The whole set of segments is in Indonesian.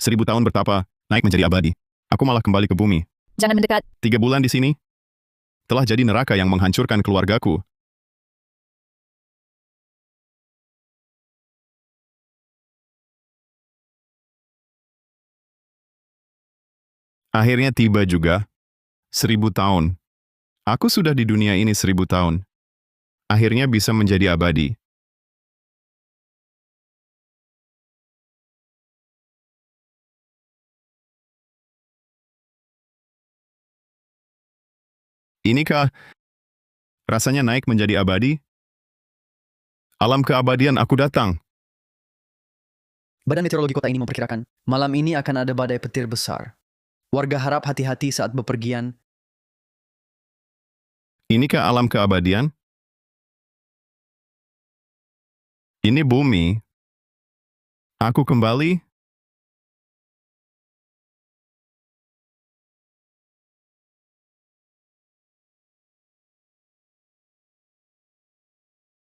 1000 tahun bertapa, naik menjadi abadi. Aku malah kembali ke bumi. Jangan mendekat. 3 bulan di sini, telah jadi neraka yang menghancurkan keluargaku. Akhirnya tiba juga, 1000 tahun. Aku sudah di dunia ini 1000 tahun. Akhirnya bisa menjadi abadi. Inikah rasanya naik menjadi abadi? Alam keabadian aku datang. Badan meteorologi kota ini memperkirakan, malam ini akan ada badai petir besar. Warga harap hati-hati saat bepergian. Inikah alam keabadian? Ini bumi. Aku kembali.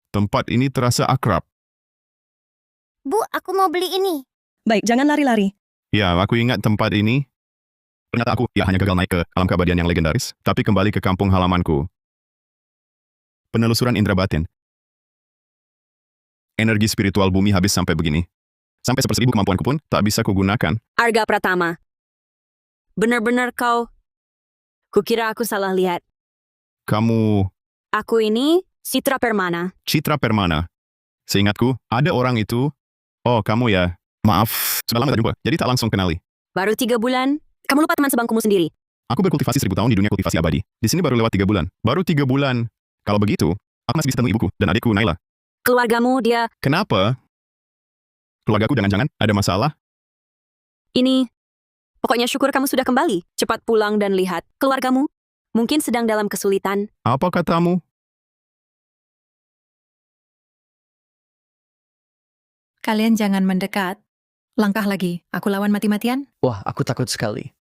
Tempat ini terasa akrab. Bu, aku mau beli ini. Baik, jangan lari-lari. Ya, aku ingat tempat ini. Ternyata aku hanya gagal naik ke alam keabadian yang legendaris, tapi kembali ke kampung halamanku. Penelusuran indera batin. Energi spiritual bumi habis sampai begini. Sampai 1/1000 kemampuanku pun tak bisa kugunakan. Arga Pratama. Benar-benar kau. Kukira aku salah lihat. Kamu Aku ini Citra Permana. Citra Permana. Seingatku, ada orang itu. Oh, kamu ya. Maaf, sudah lama tak jumpa, jadi tak langsung kenali. Baru 3 bulan. Kamu lupa teman sebangkumu sendiri. Aku berkultivasi 1000 tahun di dunia kultivasi abadi. Di sini baru lewat 3 bulan. Baru 3 bulan. Kalau begitu, aku masih bisa temui ibuku dan adikku Naila. Keluargamu dia. Kenapa? Keluargaku jangan-jangan ada masalah? Ini. Pokoknya syukur kamu sudah kembali. Cepat pulang dan lihat. Keluargamu. Mungkin sedang dalam kesulitan. Apa katamu? Kalian jangan mendekat. Langkah lagi. Aku lawan mati-matian. Wah, aku takut sekali.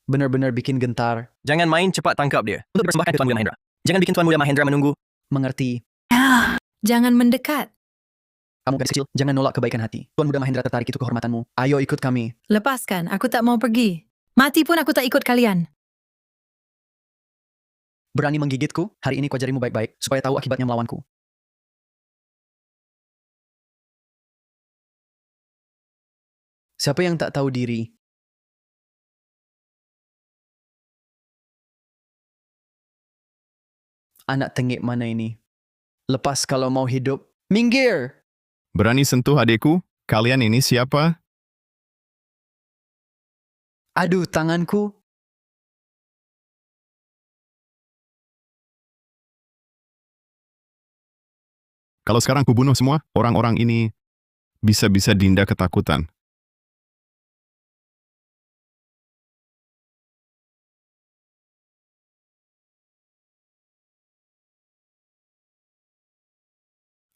Benar-benar bikin gentar. Jangan main cepat tangkap dia. Untuk dipersembahkan ke Tuan Muda Mahendra. Jangan bikin Tuan Muda Mahendra menunggu. Mengerti. Jangan mendekat. Kamu gadis kecil, jangan nolak kebaikan hati. Tuan Muda Mahendra tertarik itu kehormatanmu. Ayo ikut kami. Lepaskan, aku tak mau pergi. Mati pun aku tak ikut kalian. Berani menggigitku? Hari ini kau ajarimu baik-baik, supaya tahu akibatnya melawanku. Siapa yang tak tahu diri? Anak tengik mana ini? Lepas kalau mau hidup. Minggir! Berani sentuh adikku? Kalian ini siapa? Aduh, tanganku. Kalau sekarang kubunuh semua, orang-orang ini bisa-bisa Dinda ketakutan.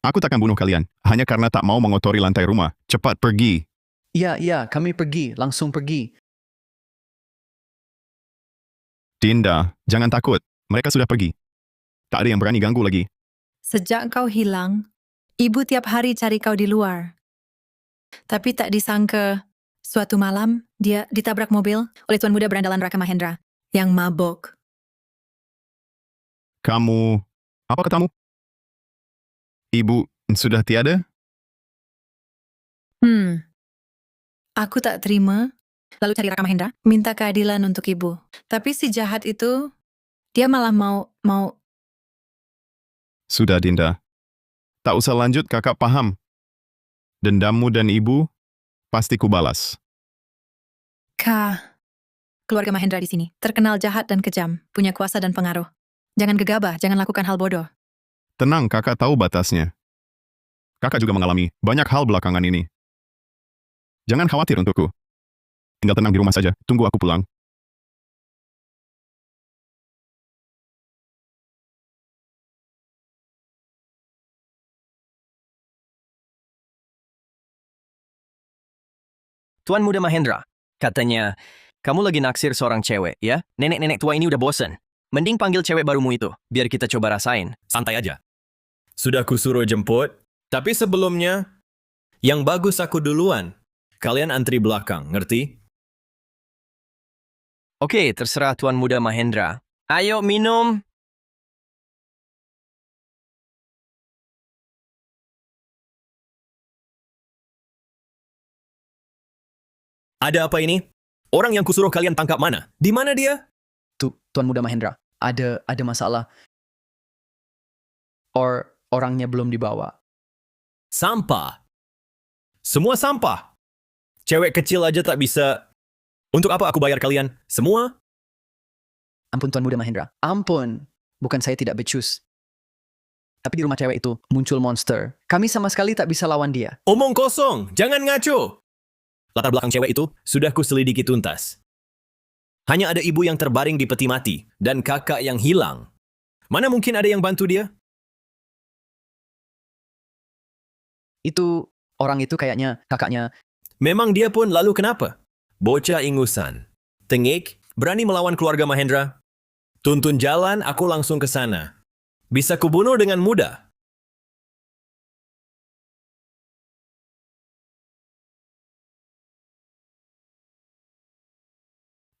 Aku takkan bunuh kalian, hanya karena tak mau mengotori lantai rumah. Cepat pergi. Iya, kami pergi. Langsung pergi. Dinda, jangan takut. Mereka sudah pergi. Tak ada yang berani ganggu lagi. Sejak kau hilang, ibu tiap hari cari kau di luar. Tapi tak disangka, suatu malam dia ditabrak mobil oleh Tuan Muda Berandalan Raka Mahendra yang mabok. Kamu, apa katamu? Ibu sudah tiada? Aku tak terima, lalu cari Raka Mahendra, minta keadilan untuk ibu. Tapi si jahat itu, dia malah mau... Sudah, Dinda. Tak usah lanjut, kakak paham. Dendammu dan ibu, pasti kubalas. Keluarga Mahendra di sini, terkenal jahat dan kejam, punya kuasa dan pengaruh. Jangan gegabah, jangan lakukan hal bodoh. Tenang, kakak tahu batasnya. Kakak juga mengalami banyak hal belakangan ini. Jangan khawatir untukku. Tinggal tenang di rumah saja, tunggu aku pulang. Tuan Muda Mahendra, katanya, kamu lagi naksir seorang cewek, ya? Nenek-nenek tua ini udah bosen. Mending panggil cewek barumu itu, biar kita coba rasain. Santai aja. Sudah kusuruh jemput, tapi sebelumnya, yang bagus aku duluan. Kalian antri belakang, ngerti? Oke, terserah Tuan Muda Mahendra. Ayo minum. Ada apa ini? Orang yang kusuruh kalian tangkap mana? Di mana dia? Tuan Muda Mahendra, ada masalah. Orangnya belum dibawa. Sampah. Semua sampah. Cewek kecil aja tak bisa. Untuk apa aku bayar kalian? Semua? Ampun Tuan Muda Mahendra, ampun. Bukan saya tidak becus. Tapi di rumah cewek itu muncul monster. Kami sama sekali tak bisa lawan dia. Omong kosong, jangan ngaco. Latar belakang cewek itu sudah kuselidiki tuntas. Hanya ada ibu yang terbaring di peti mati dan kakak yang hilang. Mana mungkin ada yang bantu dia? Orang itu kayaknya kakaknya. Memang dia pun lalu kenapa? Bocah ingusan. Tengik, berani melawan keluarga Mahendra? Tuntun jalan, aku langsung ke sana. Bisa kubunuh dengan mudah.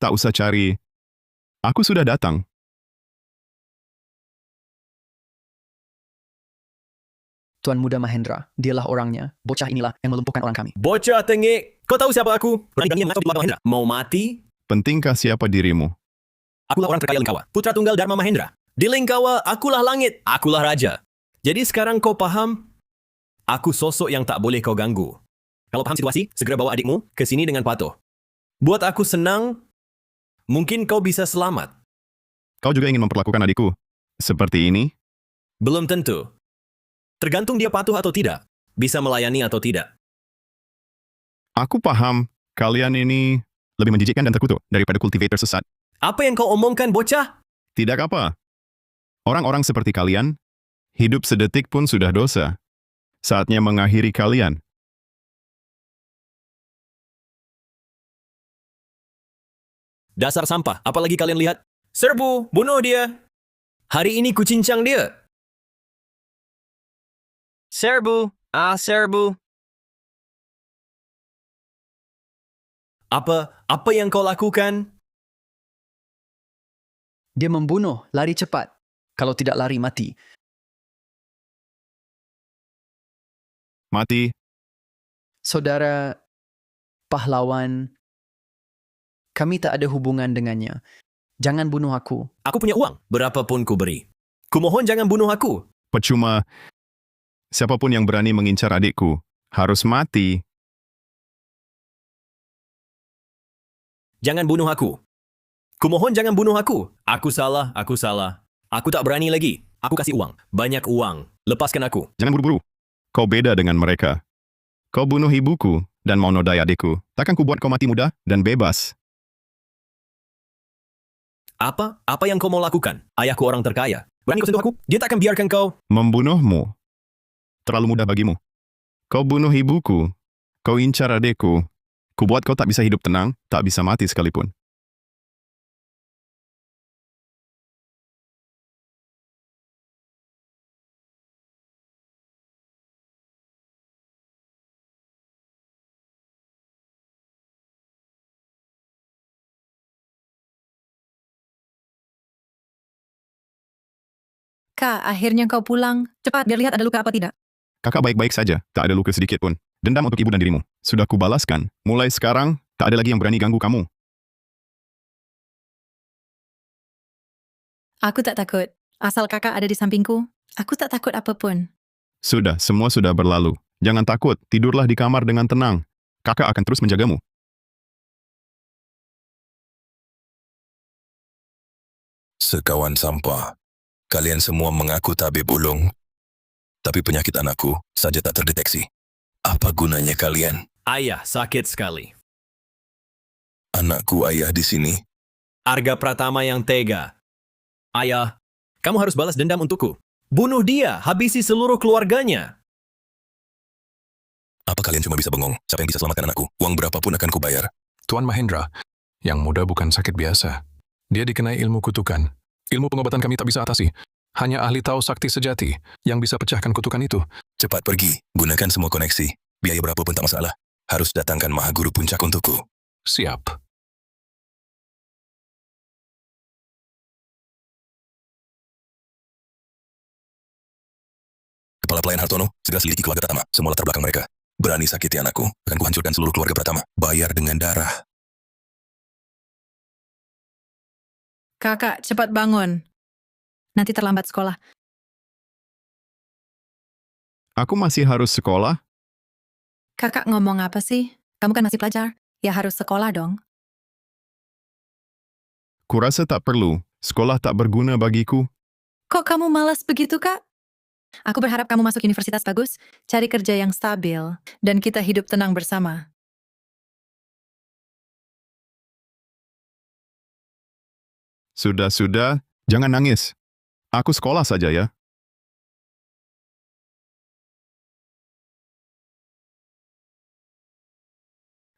Tak usah cari. Aku sudah datang. Tuan Muda Mahendra, dialah orangnya. Bocah inilah yang melumpuhkan orang kami. Bocah tengik, kau tahu siapa aku? Berani-beraninya mengacau di belakang Mahendra. Mau mati? Pentingkah siapa dirimu? Akulah orang terkaya Lingkawa, putra tunggal Dharma Mahendra. Di Lingkawa, akulah langit, akulah raja. Jadi sekarang kau paham? Aku sosok yang tak boleh kau ganggu. Kalau paham situasi, segera bawa adikmu ke sini dengan patuh. Buat aku senang, mungkin kau bisa selamat. Kau juga ingin memperlakukan adikku seperti ini? Belum tentu. Tergantung dia patuh atau tidak. Bisa melayani atau tidak. Aku paham, kalian ini lebih menjijikkan dan terkutuk daripada kultivator sesat. Apa yang kau omongkan, bocah? Tidak apa. Orang-orang seperti kalian, hidup sedetik pun sudah dosa. Saatnya mengakhiri kalian. Dasar sampah, apalagi kalian lihat. Serbu, bunuh dia. Hari ini kucincang dia. Serbu, serbu. Apa yang kau lakukan? Dia membunuh, lari cepat. Kalau tidak lari, mati. Mati. Saudara pahlawan, kami tak ada hubungan dengannya. Jangan bunuh aku. Aku punya uang, berapapun ku beri. Kumohon jangan bunuh aku. Percuma. Siapapun yang berani mengincar adikku harus mati. Jangan bunuh aku. Kumohon jangan bunuh aku. Aku salah, aku salah. Aku tak berani lagi. Aku kasih uang. Banyak uang. Lepaskan aku. Jangan buru-buru. Kau beda dengan mereka. Kau bunuh ibuku dan mau nodai adikku. Takkan ku buat kau mati muda dan bebas. Apa? Apa yang kau mau lakukan? Ayahku orang terkaya. Berani kau sentuh aku? Dia tak akan biarkan kau. Membunuhmu. Terlalu mudah bagimu. Kau bunuh ibuku. Kau incar adikku. Ku buat kau tak bisa hidup tenang, tak bisa mati sekalipun. Kak, akhirnya kau pulang. Cepat, biar lihat ada luka apa tidak. Kakak baik-baik saja, tak ada luka sedikit pun. Dendam untuk ibu dan dirimu. Sudah kubalaskan. Mulai sekarang, tak ada lagi yang berani ganggu kamu. Aku tak takut. Asal kakak ada di sampingku, aku tak takut apapun. Sudah, semua sudah berlalu. Jangan takut, tidurlah di kamar dengan tenang. Kakak akan terus menjagamu. Sekawan sampah. Kalian semua mengaku tabib ulung. Tapi penyakit anakku saja tak terdeteksi. Apa gunanya kalian? Ayah sakit sekali. Anakku ayah di sini. Arga Pratama yang tega. Ayah, kamu harus balas dendam untukku. Bunuh dia, habisi seluruh keluarganya. Apa kalian cuma bisa bengong? Siapa yang bisa selamatkan anakku? Uang berapapun akan kubayar. Tuan Mahendra, yang muda bukan sakit biasa. Dia dikenai ilmu kutukan. Ilmu pengobatan kami tak bisa atasi. Hanya ahli tahu sakti sejati yang bisa pecahkan kutukan itu. Cepat pergi, gunakan semua koneksi. Biaya berapapun tak masalah. harus datangkan Maha Guru Puncak untukku. Siap. Kepala Pelayan Hartono, segera selidiki keluarga Pratama, semua latar belakang mereka. Berani sakiti anakku, akan kuhancurkan seluruh keluarga Pratama. Bayar dengan darah. Kakak, cepat bangun. Nanti terlambat sekolah. Aku masih harus sekolah? Kakak ngomong apa sih? Kamu kan masih pelajar. Ya harus sekolah dong. Kurasa tak perlu. Sekolah tak berguna bagiku. Kok kamu malas begitu, Kak? Aku berharap kamu masuk universitas bagus, cari kerja yang stabil, dan kita hidup tenang bersama. Sudah, jangan nangis. Aku sekolah saja ya.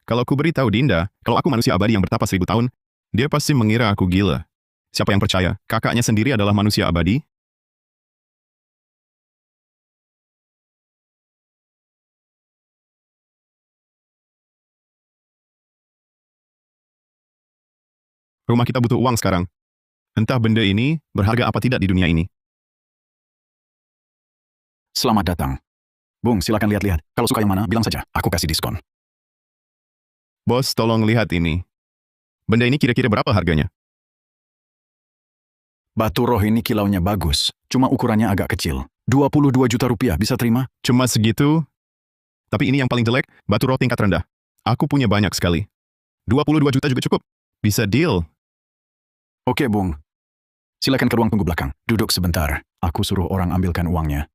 Kalau ku beritahu Dinda, kalau aku manusia abadi yang bertapa 1000 tahun, dia pasti mengira aku gila. Siapa yang percaya? Kakaknya sendiri adalah manusia abadi? Rumah kita butuh uang sekarang. Entah benda ini berharga apa tidak di dunia ini. Selamat datang. Bung, silakan lihat-lihat. Kalau suka yang mana, bilang saja. Aku kasih diskon. Bos, tolong lihat ini. Benda ini kira-kira berapa harganya? Batu roh ini kilaunya bagus. Cuma ukurannya agak kecil. 22 juta rupiah, bisa terima? Cuma segitu? Tapi ini yang paling jelek, batu roh tingkat rendah. Aku punya banyak sekali. 22 juta juga cukup. Bisa deal. Oke, Bung. Silakan ke ruang tunggu belakang. Duduk sebentar. Aku suruh orang ambilkan uangnya.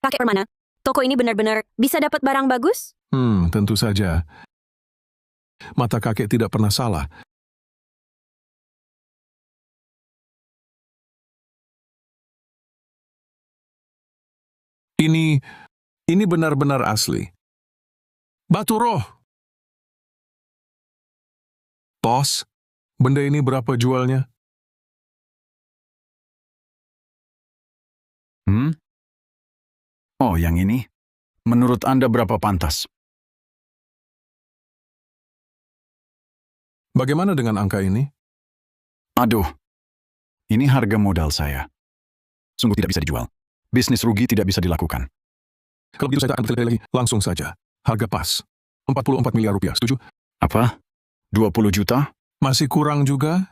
Kakek Permana, toko ini benar-benar bisa dapat barang bagus? Tentu saja. Mata kakek tidak pernah salah. Ini benar-benar asli. Batu roh. Bos, benda ini berapa jualnya? Oh, yang ini? Menurut Anda berapa pantas? Bagaimana dengan angka ini? Aduh, ini harga modal saya. Sungguh tidak bisa dijual. Bisnis rugi tidak bisa dilakukan. Kalau begitu saya tak akan bertele lagi. Langsung saja. Harga pas. 44 miliar rupiah, setuju? Apa? 20 juta? Masih kurang juga?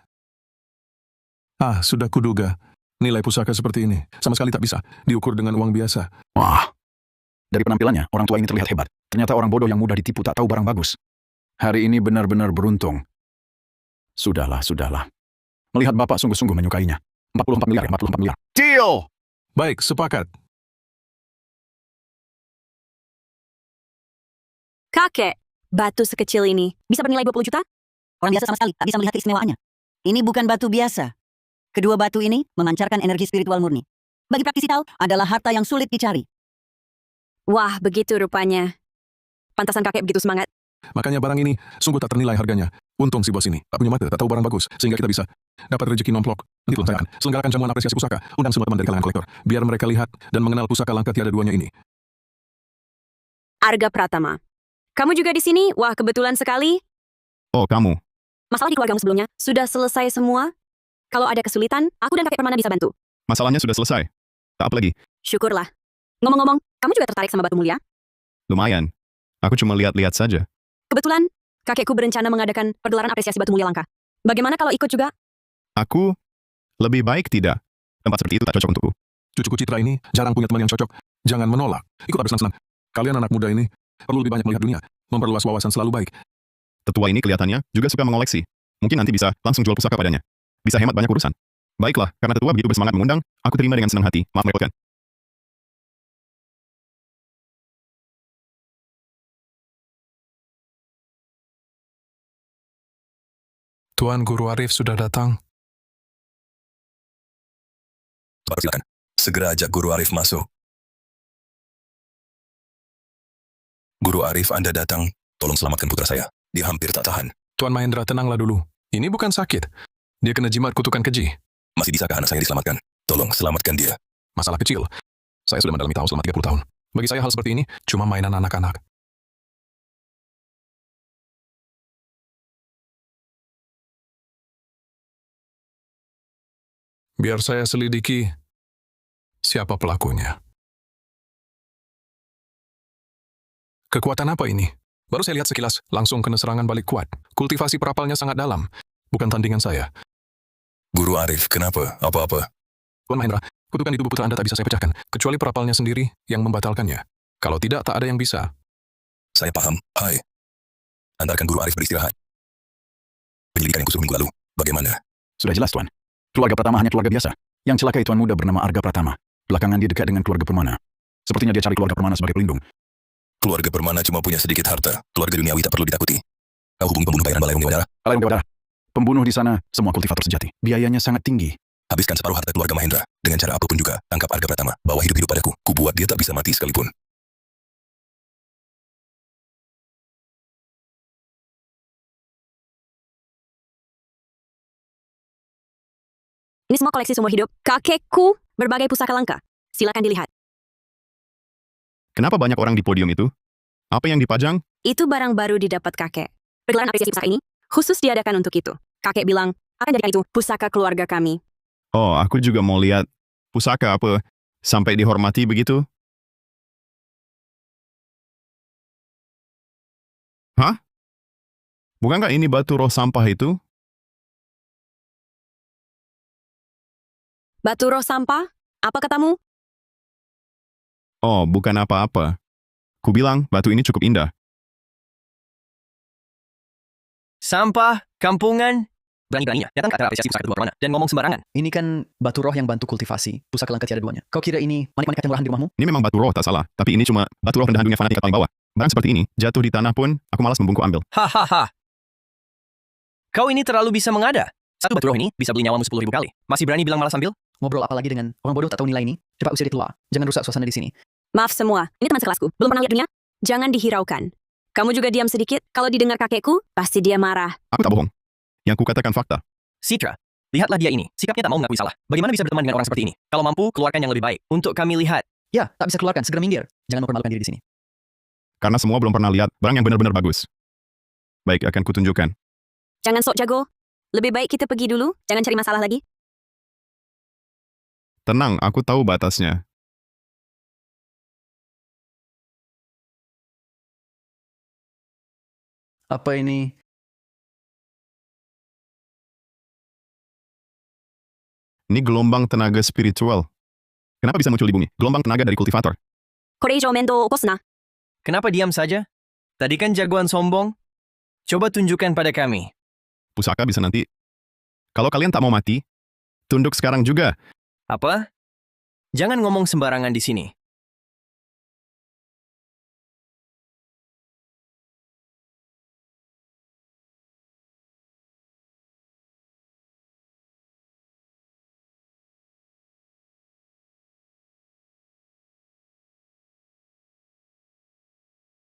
Sudah kuduga. Nilai pusaka seperti ini sama sekali tak bisa diukur dengan uang biasa. Wah, dari penampilannya, orang tua ini terlihat hebat. Ternyata orang bodoh yang mudah ditipu tak tahu barang bagus. Hari ini benar-benar beruntung. Sudahlah. Melihat Bapak sungguh-sungguh menyukainya. 44 miliar, 44 miliar. Deal! Baik, sepakat. Kakek, batu sekecil ini bisa bernilai 20 juta? Orang biasa sama sekali tak bisa melihat keistimewaannya. Ini bukan batu biasa. Kedua batu ini memancarkan energi spiritual murni. Bagi praktisi tahu, adalah harta yang sulit dicari. Wah, begitu rupanya. Pantasan kakek begitu semangat. Makanya barang ini sungguh tak ternilai harganya. Untung si bos ini tak punya mata, tak tahu barang bagus, sehingga kita bisa dapat rezeki nomplok. Nanti tolong saya akan selenggarakan jamuan apresiasi pusaka. Undang semua teman dari kalangan kolektor, biar mereka lihat dan mengenal pusaka langka tiada duanya ini. Arga Pratama. Kamu juga di sini? Wah, kebetulan sekali. Oh, kamu. Masalah di keluargamu sebelumnya sudah selesai semua? Kalau ada kesulitan, aku dan kakek Permana bisa bantu. Masalahnya sudah selesai. Tak apa lagi. Syukurlah. Ngomong-ngomong, kamu juga tertarik sama batu mulia? Lumayan. Aku cuma lihat-lihat saja. Kebetulan, kakekku berencana mengadakan pergelaran apresiasi batu mulia langka. Bagaimana kalau ikut juga? Aku lebih baik tidak. Tempat seperti itu tak cocok untukku. Cucuku Citra ini jarang punya teman yang cocok. Jangan menolak. Ikutlah bersenang-senang. Kalian anak muda ini perlu lebih banyak melihat dunia. Memperluas wawasan selalu baik. Tetua ini kelihatannya juga suka mengoleksi. Mungkin nanti bisa langsung jual pusaka padanya. Bisa hemat banyak urusan. Baiklah, karena tetua begitu bersemangat mengundang, aku terima dengan senang hati. Maaf merepotkan. Tuan Guru Arif sudah datang. Silakan. Segera ajak Guru Arif masuk. Guru Arif, Anda datang. Tolong selamatkan putra saya. Dia hampir tak tahan. Tuan Mahendra, tenanglah dulu. Ini bukan sakit. Dia kena jimat kutukan keji. Masih bisakah anak saya diselamatkan? Tolong selamatkan dia. Masalah kecil. Saya sudah mendalami tahu selama 30 tahun. Bagi saya hal seperti ini cuma mainan anak-anak. Biar saya selidiki siapa pelakunya. Kekuatan apa ini? Baru saya lihat sekilas, langsung kena serangan balik kuat. Kultivasi perapalnya sangat dalam. Bukan tandingan saya. Guru Arif, kenapa? Apa-apa? Tuan Mahendra, kutukan di tubuh putra Anda tak bisa saya pecahkan, kecuali perapalnya sendiri yang membatalkannya. Kalau tidak, tak ada yang bisa. Saya paham. Hai. Antarkan Guru Arif beristirahat. Penyelidikan yang kusuruh minggu lalu. Bagaimana? Sudah jelas, Tuan. Keluarga Pratama hanya keluarga biasa. Yang celakai Tuan Muda bernama Arga Pratama. Belakangan dia dekat dengan keluarga Permana. Sepertinya dia cari keluarga Permana sebagai pelindung. Keluarga Permana cuma punya sedikit harta. Keluarga duniawi tak perlu ditakuti. Kau hubungi pembunuh bayaran Balai Dewa Dara. Balai Dewa Dara. Pembunuh di sana semua kultivator sejati. Biayanya sangat tinggi. Habiskan separuh harta keluarga Mahendra. Dengan cara apapun juga, tangkap Arga Pratama. Bawa hidup-hidup padaku. Kubuat dia tak bisa mati sekalipun. Ini semua koleksi seumur hidup kakekku, berbagai pusaka langka. Silakan dilihat. Kenapa banyak orang di podium itu? Apa yang dipajang? Itu barang baru didapat kakek. Pergelaran apresiasi pusaka ini khusus diadakan untuk itu. Kakek bilang, akan jadikan itu pusaka keluarga kami. Oh, aku juga mau lihat pusaka apa sampai dihormati begitu. Hah? Bukankah ini batu roh sampah itu? Batu roh sampah? Apa katamu? Oh, bukan apa-apa. Ku bilang batu ini cukup indah. Sampah, kampungan. Berani-beraninya datang ke acara apresiasi pusaka kedua Permana dan ngomong sembarangan. Ini kan batu roh yang bantu kultivasi pusaka langka tiada duanya. Kau kira ini manik-manik kacang murahan di rumahmu? Ini memang batu roh tak salah, tapi ini cuma batu roh rendahan dunia fanatik paling bawah. Barang seperti ini, jatuh di tanah pun, aku malas membungkuk ambil. Hahaha. Kau ini terlalu bisa mengada. Satu batu roh ini bisa beli nyawamu 10.000 kali. Masih berani bilang malas ambil? Ngobrol apa lagi dengan orang bodoh tak tahu nilai ini? Cepat usir dia keluar. Jangan rusak suasana di sini. Maaf semua, ini teman sekelasku. Belum pernah lihat dunia? Jangan dihiraukan. Kamu juga diam sedikit. Kalau didengar kakekku, pasti dia marah. Aku tak bohong. Yang ku katakan fakta. Citra, lihatlah dia ini. Sikapnya tak mau mengakui salah. Bagaimana bisa berteman dengan orang seperti ini? Kalau mampu, keluarkan yang lebih baik. Untuk kami lihat. Ya, tak bisa keluarkan. Segera minggir. Jangan mempermalukan diri di sini. Karena semua belum pernah lihat barang yang benar-benar bagus. Baik, akan kutunjukkan. Jangan sok jago. Lebih baik kita pergi dulu. Jangan cari masalah lagi. Tenang, aku tahu batasnya. Apa ini? Ini gelombang tenaga spiritual. Kenapa bisa muncul di bumi? Gelombang tenaga dari kultivator. Koreijo mendo okosna. Kenapa diam saja? Tadi kan jagoan sombong. Coba tunjukkan pada kami. Pusaka bisa nanti. Kalau kalian tak mau mati, tunduk sekarang juga. Apa? Jangan ngomong sembarangan di sini.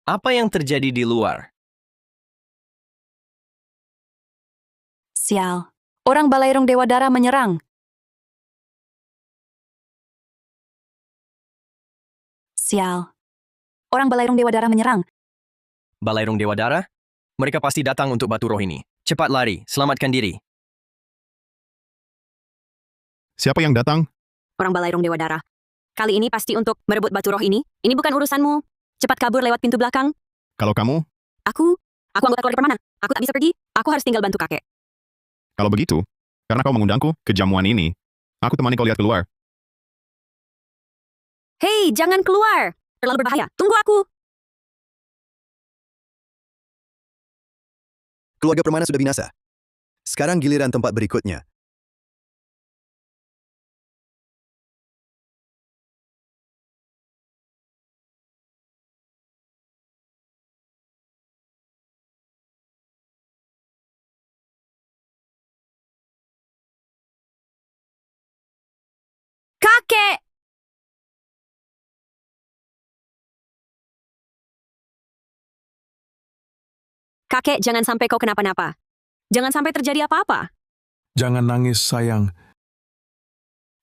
Apa yang terjadi di luar? Sial. Orang Balairung Dewa Dara menyerang. Sial. Orang Balairung Dewa Dara menyerang. Balairung Dewa Dara? Mereka pasti datang untuk batu roh ini. Cepat lari, selamatkan diri. Siapa yang datang? Orang Balairung Dewa Dara. Kali ini pasti untuk merebut batu roh ini. Ini bukan urusanmu. Cepat kabur lewat pintu belakang. Kalau kamu, Aku anggota keluarga Permana. Aku tak bisa pergi. Aku harus tinggal bantu kakek. kalau begitu, karena kau mengundangku ke jamuan ini, aku temani kau lihat keluar. Hei, jangan keluar. Terlalu berbahaya. Tunggu aku. Keluarga Permana sudah binasa. Sekarang giliran tempat berikutnya. Kakek! Kakek, jangan sampai kau kenapa-napa. Jangan sampai terjadi apa-apa. Jangan nangis, sayang.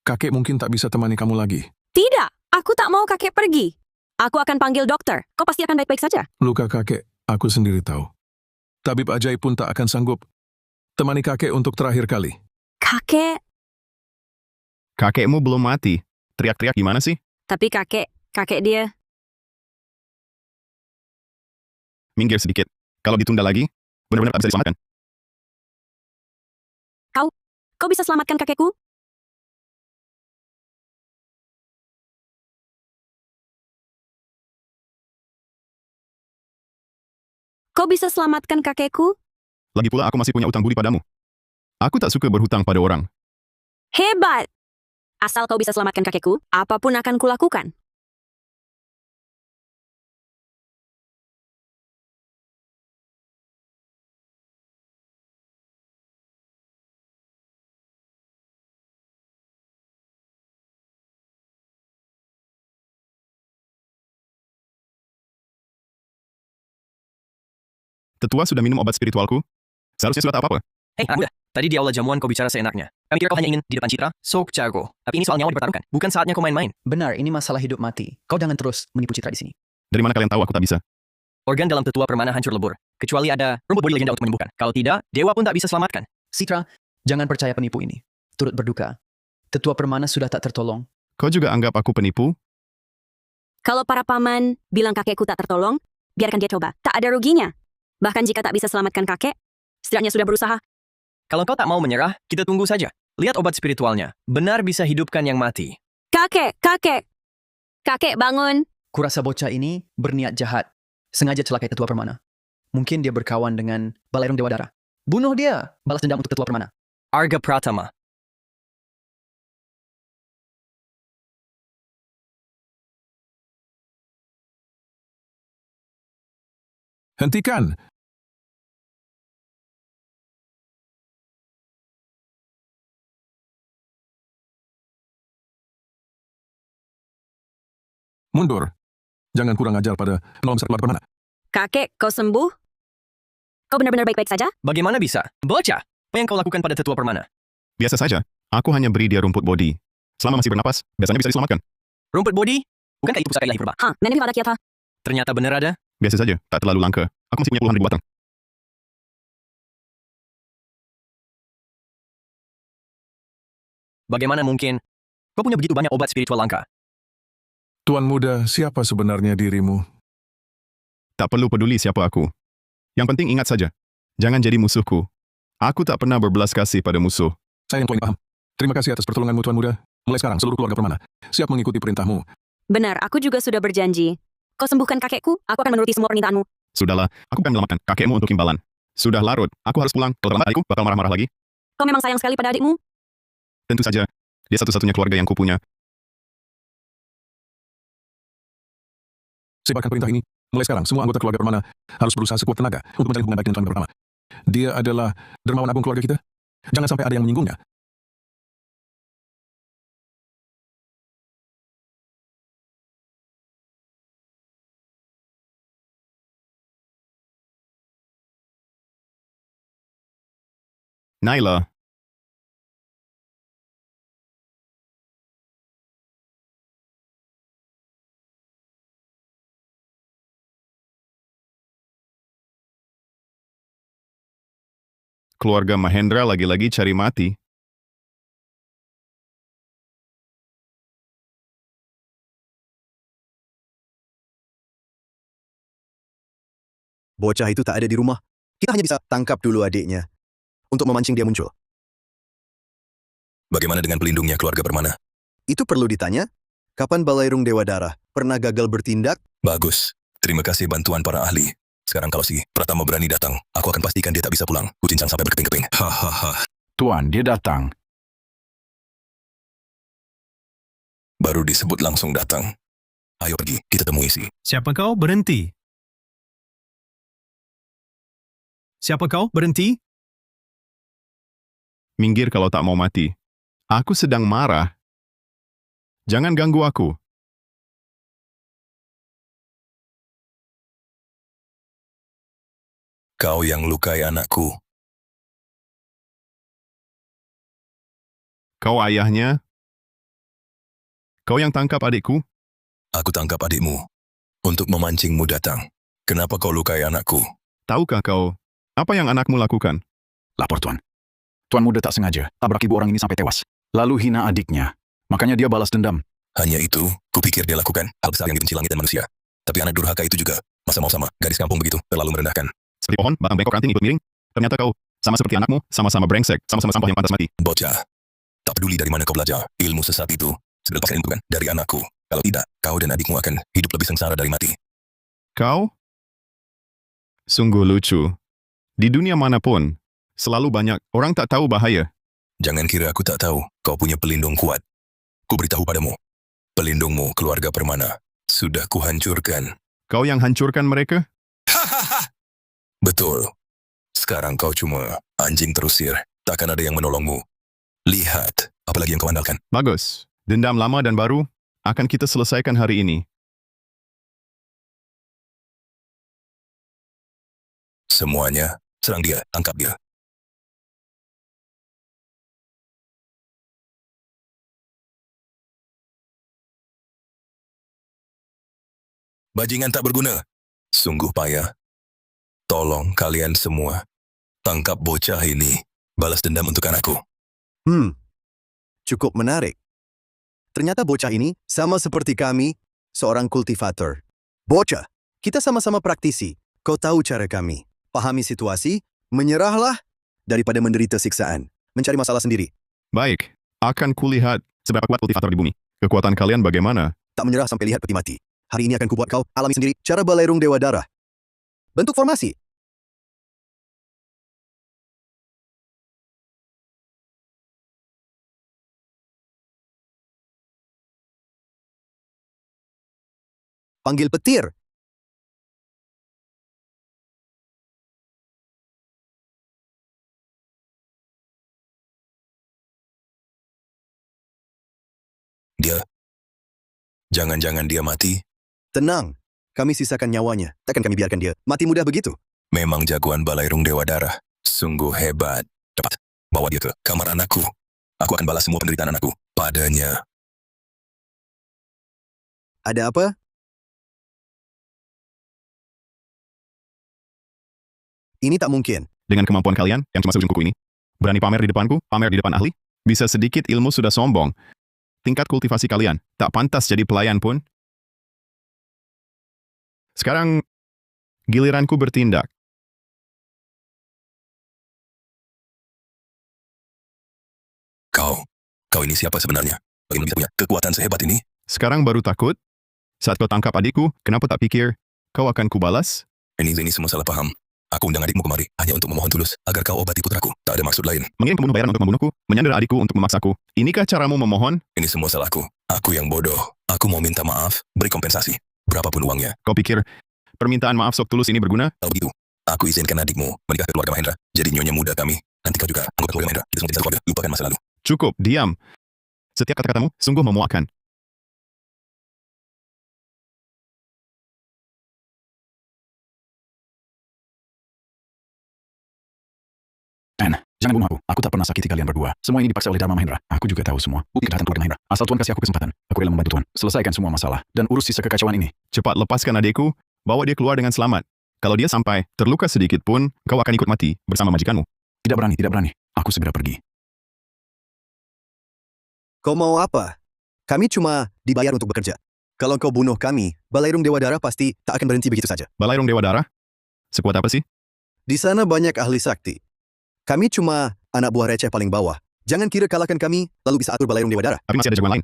Kakek mungkin tak bisa temani kamu lagi. Tidak, Aku tak mau kakek pergi. Aku akan panggil dokter. Kau pasti akan baik-baik saja. Luka kakek, aku sendiri tahu. Tabib ajaib pun tak akan sanggup temani kakek untuk terakhir kali. Kakek, Kakekmu belum mati. Teriak-teriak gimana sih? tapi kakek dia. Minggir sedikit. Kalau ditunda lagi, benar-benar tak bisa diselamatkan. Kau bisa selamatkan kakekku? Kau bisa selamatkan kakekku? Lagi pula aku masih punya utang budi padamu. Aku tak suka berhutang pada orang. Hebat! Asal kau bisa selamatkan kakekku, apapun akan kulakukan. Tetua sudah minum obat spiritualku? Seharusnya sudah tak apa-apa. Hei, anak muda. Tadi di aula jamuan kau bicara seenaknya. Kami kira kau hanya ingin di depan Citra, sok jago. Tapi ini soal nyawa dipertaruhkan. Bukan saatnya kau main-main. Benar, ini masalah hidup mati. Kau jangan terus menipu Citra di sini. Dari mana kalian tahu aku tak bisa? Organ dalam tetua permana hancur lebur. Kecuali ada rumput bodi legenda untuk menyembuhkan. Kalau tidak, dewa pun tak bisa selamatkan. Citra, jangan percaya penipu ini. Turut berduka. Tetua permana sudah tak tertolong. Kau juga anggap aku penipu? Kalau para paman bilang kakekku tak tertolong, biarkan dia coba. Tak ada ruginya. Bahkan jika tak bisa selamatkan kakek, setidaknya sudah berusaha. Kalau kau tak mau menyerah, kita tunggu saja. Lihat obat spiritualnya. Benar bisa hidupkan yang mati. Kakek! Kakek, bangun! Kurasa bocah ini berniat jahat. Sengaja celakai tetua permana. Mungkin dia berkawan dengan Balairung Dewa Dara. Bunuh dia! Balas dendam untuk tetua permana. Arga Pratama. Hentikan! Mundur. Jangan kurang ajar pada nama besar keluarga permana. Kakek, kau sembuh? Kau benar-benar baik-baik saja? Bagaimana bisa? Bocah, apa yang kau lakukan pada tetua permana? Biasa saja. Aku hanya beri dia rumput bodi. Selama masih bernapas, biasanya bisa diselamatkan. Rumput bodi? Bukankah itu pusaka ilahi purba? Nenek pada kiata. Ternyata benar ada? Biasa saja, tak terlalu langka. Aku masih punya puluhan ribu batang. Bagaimana mungkin? Kau punya begitu banyak obat spiritual langka. Tuan muda, siapa sebenarnya dirimu? Tak perlu peduli siapa aku. Yang penting ingat saja, jangan jadi musuhku. Aku tak pernah berbelas kasih pada musuh. Saya yang tuan paham. Terima kasih atas pertolonganmu, Tuan Muda. Mulai sekarang, seluruh keluarga permana siap mengikuti perintahmu. Benar, aku juga sudah berjanji. Kau sembuhkan kakekku, aku akan menuruti semua permintaanmu. Sudahlah, aku akan menyelamatkan kakekmu untuk imbalan. Sudah larut, aku harus pulang. Kalau terlambat adikku bakal marah-marah lagi. Kau memang sayang sekali pada adikmu? Tentu saja, dia satu-satunya keluarga yang kupunya. Sebarkan perintah ini. Mulai sekarang, semua anggota keluarga permana harus berusaha sekuat tenaga untuk menjalin hubungan baik dengan Tuan Muda pertama. Dia adalah dermawan agung keluarga kita. Jangan sampai ada yang menyinggungnya. Naila, keluarga Mahendra lagi-lagi cari mati. Bocah itu tak ada di rumah. Kita hanya bisa tangkap dulu adiknya untuk memancing dia muncul. Bagaimana dengan pelindungnya keluarga permana? Itu perlu ditanya. Kapan Balairung Dewa Dara pernah gagal bertindak? Bagus. Terima kasih bantuan para ahli. Sekarang kalau si Pratama berani datang, aku akan pastikan dia tak bisa pulang. Kucincang sampai berkeping-keping. Hahaha. Tuan, dia datang. Baru disebut langsung datang. Ayo pergi, kita temui si. Siapa kau? Berhenti. Siapa kau? Berhenti. Minggir kalau tak mau mati. Aku sedang marah. Jangan ganggu aku. Kau yang lukai anakku. Kau ayahnya? Kau yang tangkap adikku? Aku tangkap adikmu untuk memancingmu datang. Kenapa kau lukai anakku? Tahukah kau apa yang anakmu lakukan? Lapor, Tuan. Tuan muda tak sengaja tabrak ibu orang ini sampai tewas. Lalu hina adiknya. Makanya dia balas dendam. Hanya itu, kupikir dia lakukan hal besar yang dibenci langit dan manusia. Tapi anak durhaka itu juga, masa mau sama, gadis kampung begitu, terlalu merendahkan. Seperti pohon, batang bengkok ranting ikut miring. Ternyata kau, sama seperti anakmu, sama-sama brengsek, sama-sama sampah yang pantas mati. Bocah, tak peduli dari mana kau belajar, ilmu sesat itu, segera lepaskan ilmu kan dari anakku. Kalau tidak, kau dan adikmu akan hidup lebih sengsara dari mati. Kau? Sungguh lucu. Di dunia manapun, selalu banyak orang tak tahu bahaya. Jangan kira aku tak tahu, kau punya pelindung kuat. Ku beritahu padamu, pelindungmu keluarga Permana sudah kuhancurkan. Kau yang hancurkan mereka? Betul. Sekarang kau cuma anjing terusir, takkan ada yang menolongmu. Lihat, apalagi yang kau andalkan. Bagus. Dendam lama dan baru akan kita selesaikan hari ini. Semuanya, serang dia, tangkap dia. Bajingan tak berguna. Sungguh payah. Tolong kalian semua, tangkap bocah ini. Balas dendam untuk anakku. Cukup menarik. Ternyata bocah ini sama seperti kami, seorang kultivator. Bocah, kita sama-sama praktisi. Kau tahu cara kami. Pahami situasi, menyerahlah daripada menderita siksaan. Mencari masalah sendiri. Baik, akan kulihat seberapa kuat kultivator di bumi. Kekuatan kalian bagaimana? Tak menyerah sampai lihat peti mati. Hari ini akan kubuat kau alami sendiri cara Balairung Dewa Darah. Bentuk formasi. Panggil petir. Dia. Jangan-jangan dia mati. Tenang, kami sisakan nyawanya. Takkan kami biarkan dia mati mudah begitu. Memang jagoan Balairung Dewa Darah. Sungguh hebat. Cepat, bawa dia ke kamar anakku. Aku akan balas semua penderitaan anakku padanya. Ada apa? Ini tak mungkin. Dengan kemampuan kalian yang cuma seujung kuku ini, berani pamer di depanku, pamer di depan ahli, bisa sedikit ilmu sudah sombong. Tingkat kultivasi kalian tak pantas jadi pelayan pun. Sekarang, giliranku bertindak. Kau ini siapa sebenarnya? Bagaimana bisa punya kekuatan sehebat ini? Sekarang baru takut? Saat kau tangkap adikku, kenapa tak pikir kau akan kubalas? Ini semua salah paham. Aku undang adikmu kemari hanya untuk memohon tulus agar kau obati putraku. Tak ada maksud lain. Mengirim pembunuh bayaran untuk membunuhku, menyandera adikku untuk memaksaku. Inikah caramu memohon? Ini semua salahku. Aku yang bodoh. Aku mau minta maaf, beri kompensasi. Berapapun uangnya. Kau pikir permintaan maaf sok tulus ini berguna? Kalau begitu, aku izinkan adikmu menikah ke keluarga Mahendra. Jadi nyonya muda kami. Nanti kau juga anggota keluarga Mahendra. Kita semua jadi satu keluarga. Lupakan masa lalu. Cukup, diam. Setiap kata-katamu sungguh memuakkan. Anne, jangan bunuh aku. Aku tak pernah sakiti kalian berdua. Semua ini dipaksa oleh Dharma Mahendra. Aku juga tahu semua. Bukti kejahatan keluarga Mahendra. Asal Tuan kasih aku kesempatan. Aku rela membantu Tuan. Selesaikan semua masalah. Dan urus sisa kekacauan ini. Cepat lepaskan adikku, bawa dia keluar dengan selamat. Kalau dia sampai terluka sedikit pun, kau akan ikut mati bersama majikanmu. Tidak berani, tidak berani. Aku segera pergi. Kau mau apa? Kami cuma dibayar untuk bekerja. Kalau kau bunuh kami, Balairung Dewa Darah pasti tak akan berhenti begitu saja. Balairung Dewa Darah? Sekuat apa sih? Di sana banyak ahli sakti. Kami cuma anak buah receh paling bawah. Jangan kira kalahkan kami, lalu bisa atur Balairung Dewa Darah. Tapi masih ada jagoan lain.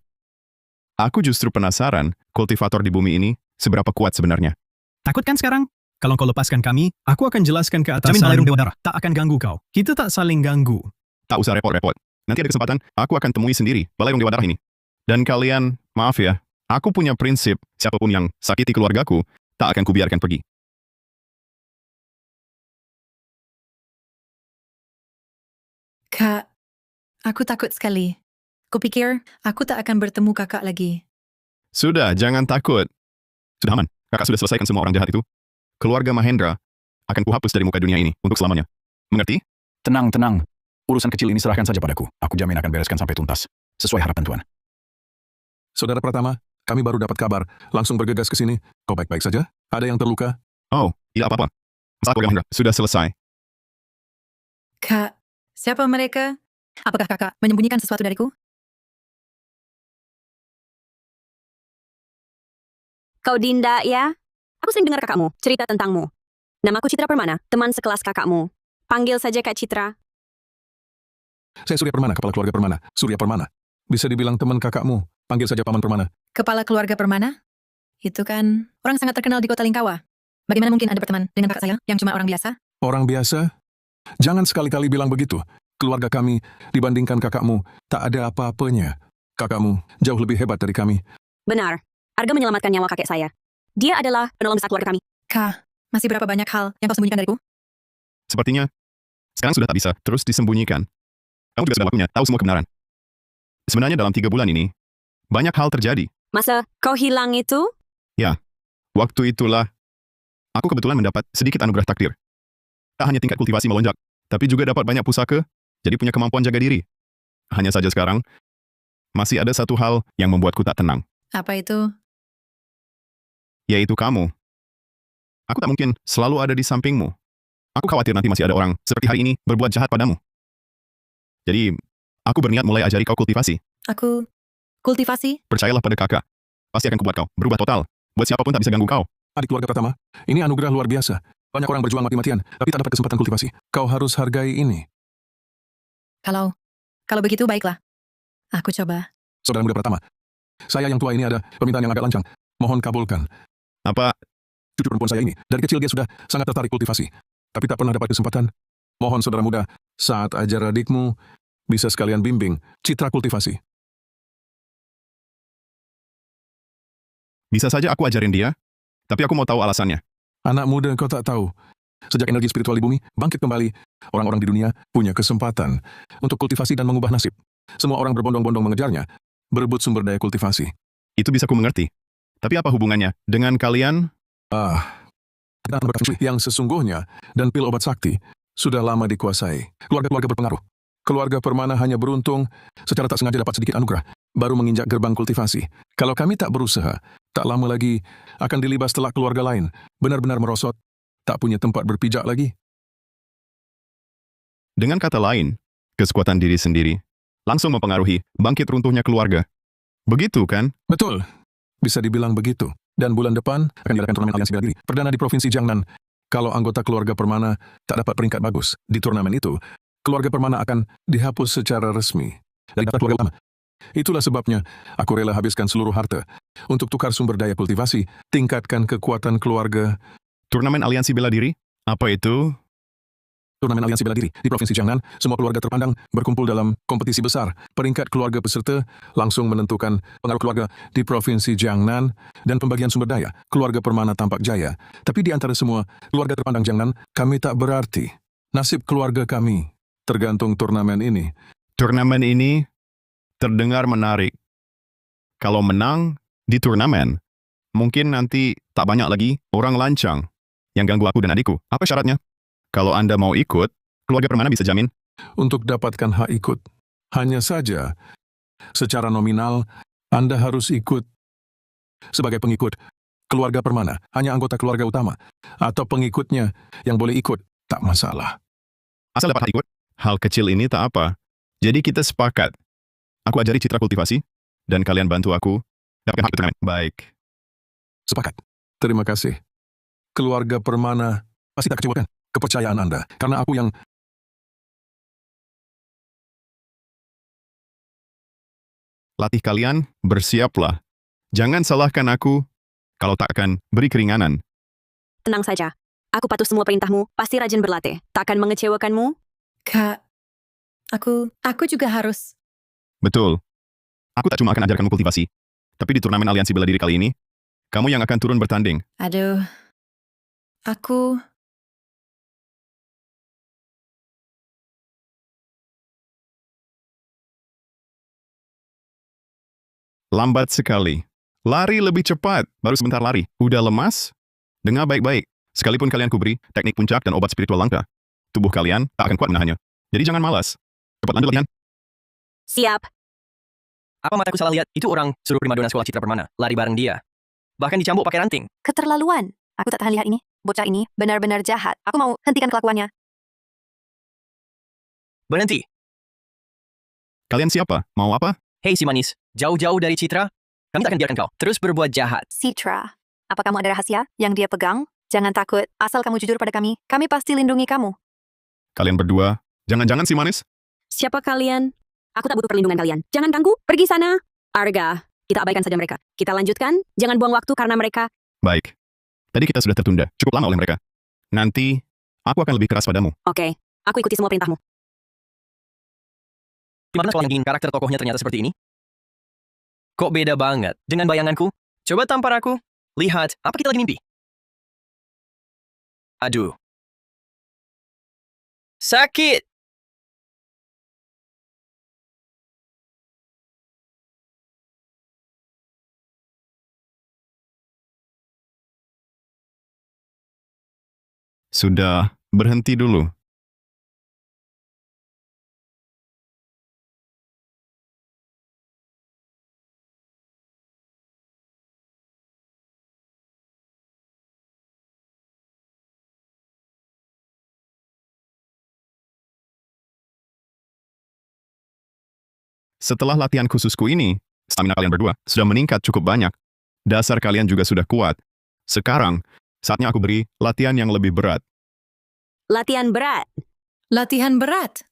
Aku justru penasaran, kultivator di bumi ini seberapa kuat sebenarnya. Takut kan sekarang? Kalau kau lepaskan kami, aku akan jelaskan ke atasan. Jamin Balairung Dewa Darah tak akan ganggu kau. Kita tak saling ganggu. Tak usah repot-repot. Nanti ada kesempatan, aku akan temui sendiri Balairung Dewa Darah ini. Dan kalian, maaf ya, aku punya prinsip, siapapun yang sakiti keluargaku, tak akan kubiarkan pergi. Kak, aku takut sekali. Kupikir aku tak akan bertemu kakak lagi. Sudah, jangan takut. Sudah aman, kakak sudah selesaikan semua orang jahat itu. Keluarga Mahendra akan kuhapus dari muka dunia ini untuk selamanya. Mengerti? Tenang, tenang. Urusan kecil ini serahkan saja padaku. Aku jamin akan bereskan sampai tuntas. Sesuai harapan Tuan. Saudara Pratama, Kami baru dapat kabar, langsung bergegas ke sini. Kau baik-baik saja? Ada yang terluka? Oh, tidak apa-apa. Masalah keluarga Mahendra sudah selesai. Kak, siapa mereka? Apakah kakak menyembunyikan sesuatu dariku? Kau Dinda, ya? Aku sering dengar kakakmu cerita tentangmu. Namaku Citra Permana, teman sekelas kakakmu. Panggil saja Kak Citra. Saya Surya Permana, kepala keluarga Permana. Surya Permana. Bisa dibilang teman kakakmu. Panggil saja Paman Permana. Kepala keluarga Permana? Itu kan orang sangat terkenal di kota Lingkawa. Bagaimana mungkin Anda berteman dengan kakak saya yang cuma orang biasa? Orang biasa? Jangan sekali-kali bilang begitu. Keluarga kami dibandingkan kakakmu tak ada apa-apanya. Kakakmu jauh lebih hebat dari kami. Benar. Arga menyelamatkan nyawa kakek saya. Dia adalah penolong besar keluarga kami. Kak, masih berapa banyak hal yang kau sembunyikan dariku? Sepertinya sekarang sudah tak bisa terus disembunyikan. Kamu juga sudah waktunya tahu semua kebenaran. Sebenarnya dalam 3 bulan ini, banyak hal terjadi. Masa kau hilang itu? Ya, waktu itulah aku kebetulan mendapat sedikit anugerah takdir. Tak hanya tingkat kultivasi melonjak, tapi juga dapat banyak pusaka, jadi punya kemampuan jaga diri. Hanya saja sekarang, masih ada satu hal yang membuatku tak tenang, Apa itu? yaitu kamu. Aku tak mungkin selalu ada di sampingmu. Aku khawatir nanti masih ada orang seperti hari ini berbuat jahat padamu. Jadi, aku berniat mulai ajari kau kultivasi. Aku kultivasi? Percayalah pada kakak. Pasti akan kubuat kau berubah total. Buat siapapun tak bisa ganggu kau. Adik keluarga pertama, ini anugerah luar biasa. Banyak orang berjuang mati-matian, tapi tak dapat kesempatan kultivasi. Kau harus hargai ini. Kalau begitu baiklah. Aku coba. Saudara muda pertama, saya yang tua ini ada permintaan yang agak lancang. Mohon kabulkan. Apa? Cucu perempuan saya ini, dari kecil dia sudah sangat tertarik kultivasi. Tapi tak pernah dapat kesempatan. Mohon saudara muda, saat ajar adikmu, bisa sekalian bimbing Citra kultivasi. Bisa saja aku ajarin dia, tapi aku mau tahu alasannya. Anak muda kau tak tahu. Sejak energi spiritual di bumi bangkit kembali, orang-orang di dunia punya kesempatan untuk kultivasi dan mengubah nasib. Semua orang berbondong-bondong mengejarnya, berebut sumber daya kultivasi. Itu bisa ku mengerti. Tapi apa hubungannya dengan kalian? Yang sesungguhnya dan pil obat sakti sudah lama dikuasai. Keluarga-keluarga berpengaruh. Keluarga Permana hanya beruntung secara tak sengaja dapat sedikit anugerah, baru menginjak gerbang kultivasi. Kalau kami tak berusaha, tak lama lagi akan dilibas telak keluarga lain, benar-benar merosot, tak punya tempat berpijak lagi. Dengan kata lain, kekuatan diri sendiri langsung mempengaruhi bangkit runtuhnya keluarga. Begitu kan? Betul. Bisa dibilang begitu. Dan bulan depan akan diadakan turnamen aliansi bela diri perdana di Provinsi Jiangnan. Kalau anggota keluarga Permana tak dapat peringkat bagus di turnamen itu, keluarga Permana akan dihapus secara resmi dari daftar keluarga utama. Itulah sebabnya aku rela habiskan seluruh harta untuk tukar sumber daya kultivasi, tingkatkan kekuatan keluarga. Turnamen aliansi bela diri? Apa itu? Turnamen aliansi bela diri di Provinsi Jiangnan, semua keluarga terpandang berkumpul dalam kompetisi besar. Peringkat keluarga peserta langsung menentukan pengaruh keluarga di Provinsi Jiangnan dan pembagian sumber daya. Keluarga Permana tampak jaya. Tapi di antara semua keluarga terpandang Jiangnan, kami tak berarti. Nasib keluarga kami tergantung turnamen ini. Turnamen ini terdengar menarik. Kalau menang di turnamen, mungkin nanti tak banyak lagi orang lancang yang ganggu aku dan adikku. Apa syaratnya? Kalau Anda mau ikut, keluarga Permana bisa jamin? Untuk dapatkan hak ikut, hanya saja secara nominal Anda harus ikut sebagai pengikut keluarga Permana, hanya anggota keluarga utama atau pengikutnya yang boleh ikut, tak masalah. Asal dapat hak ikut, hal kecil ini tak apa. Jadi kita sepakat. Aku ajari Citra kultivasi, dan kalian bantu aku dapatkan hak ikut turnamen. Baik. Sepakat. Terima kasih. Keluarga Permana pasti tak kecewakan kepercayaan Anda, karena aku yang Latih kalian, bersiaplah. Jangan salahkan aku kalau tak akan beri keringanan. Tenang saja. Aku patuh semua perintahmu, pasti rajin berlatih. Tak akan mengecewakanmu? Kak, aku juga harus. Betul. Aku tak cuma akan ajarkanmu kultivasi, tapi di turnamen aliansi bela diri kali ini, kamu yang akan turun bertanding. Aduh, aku... Lambat sekali. Lari lebih cepat. Baru sebentar lari. Udah lemas? Dengar baik-baik. Sekalipun kalian kuberi teknik puncak dan obat spiritual langka, tubuh kalian tak akan kuat menahannya. Jadi jangan malas. Cepat lanjut latihan. Siap. Apa mataku salah lihat? Itu orang suruh primadona sekolah Citra Permana. Lari bareng dia. Bahkan dicambuk pakai ranting. Keterlaluan. Aku tak tahan lihat ini. Bocah ini benar-benar jahat. Aku mau hentikan kelakuannya. Berhenti. Kalian siapa? Mau apa? Hei si manis. Jauh-jauh dari Citra. Kami tak akan biarkan kau terus berbuat jahat. Citra, apa kamu ada rahasia yang dia pegang? Jangan takut. Asal kamu jujur pada kami pasti lindungi kamu. Kalian berdua, jangan-jangan si manis? Siapa kalian? Aku tak butuh perlindungan kalian. Jangan ganggu. Pergi sana. Arga, kita abaikan saja mereka. Kita lanjutkan. Jangan buang waktu karena mereka. Baik. Tadi kita sudah tertunda cukup lama oleh mereka. Nanti, aku akan lebih keras padamu. Oke, aku ikuti semua perintahmu. Di mana sekolah yang ingin karakter tokohnya ternyata seperti ini? Kok beda banget dengan bayanganku? Coba tampar aku. Lihat, apa kita lagi mimpi? Aduh. Sakit! Sudah, berhenti dulu. Setelah latihan khususku ini, stamina kalian berdua sudah meningkat cukup banyak. Dasar kalian juga sudah kuat. Sekarang, saatnya aku beri latihan yang lebih berat. Latihan berat. Latihan berat.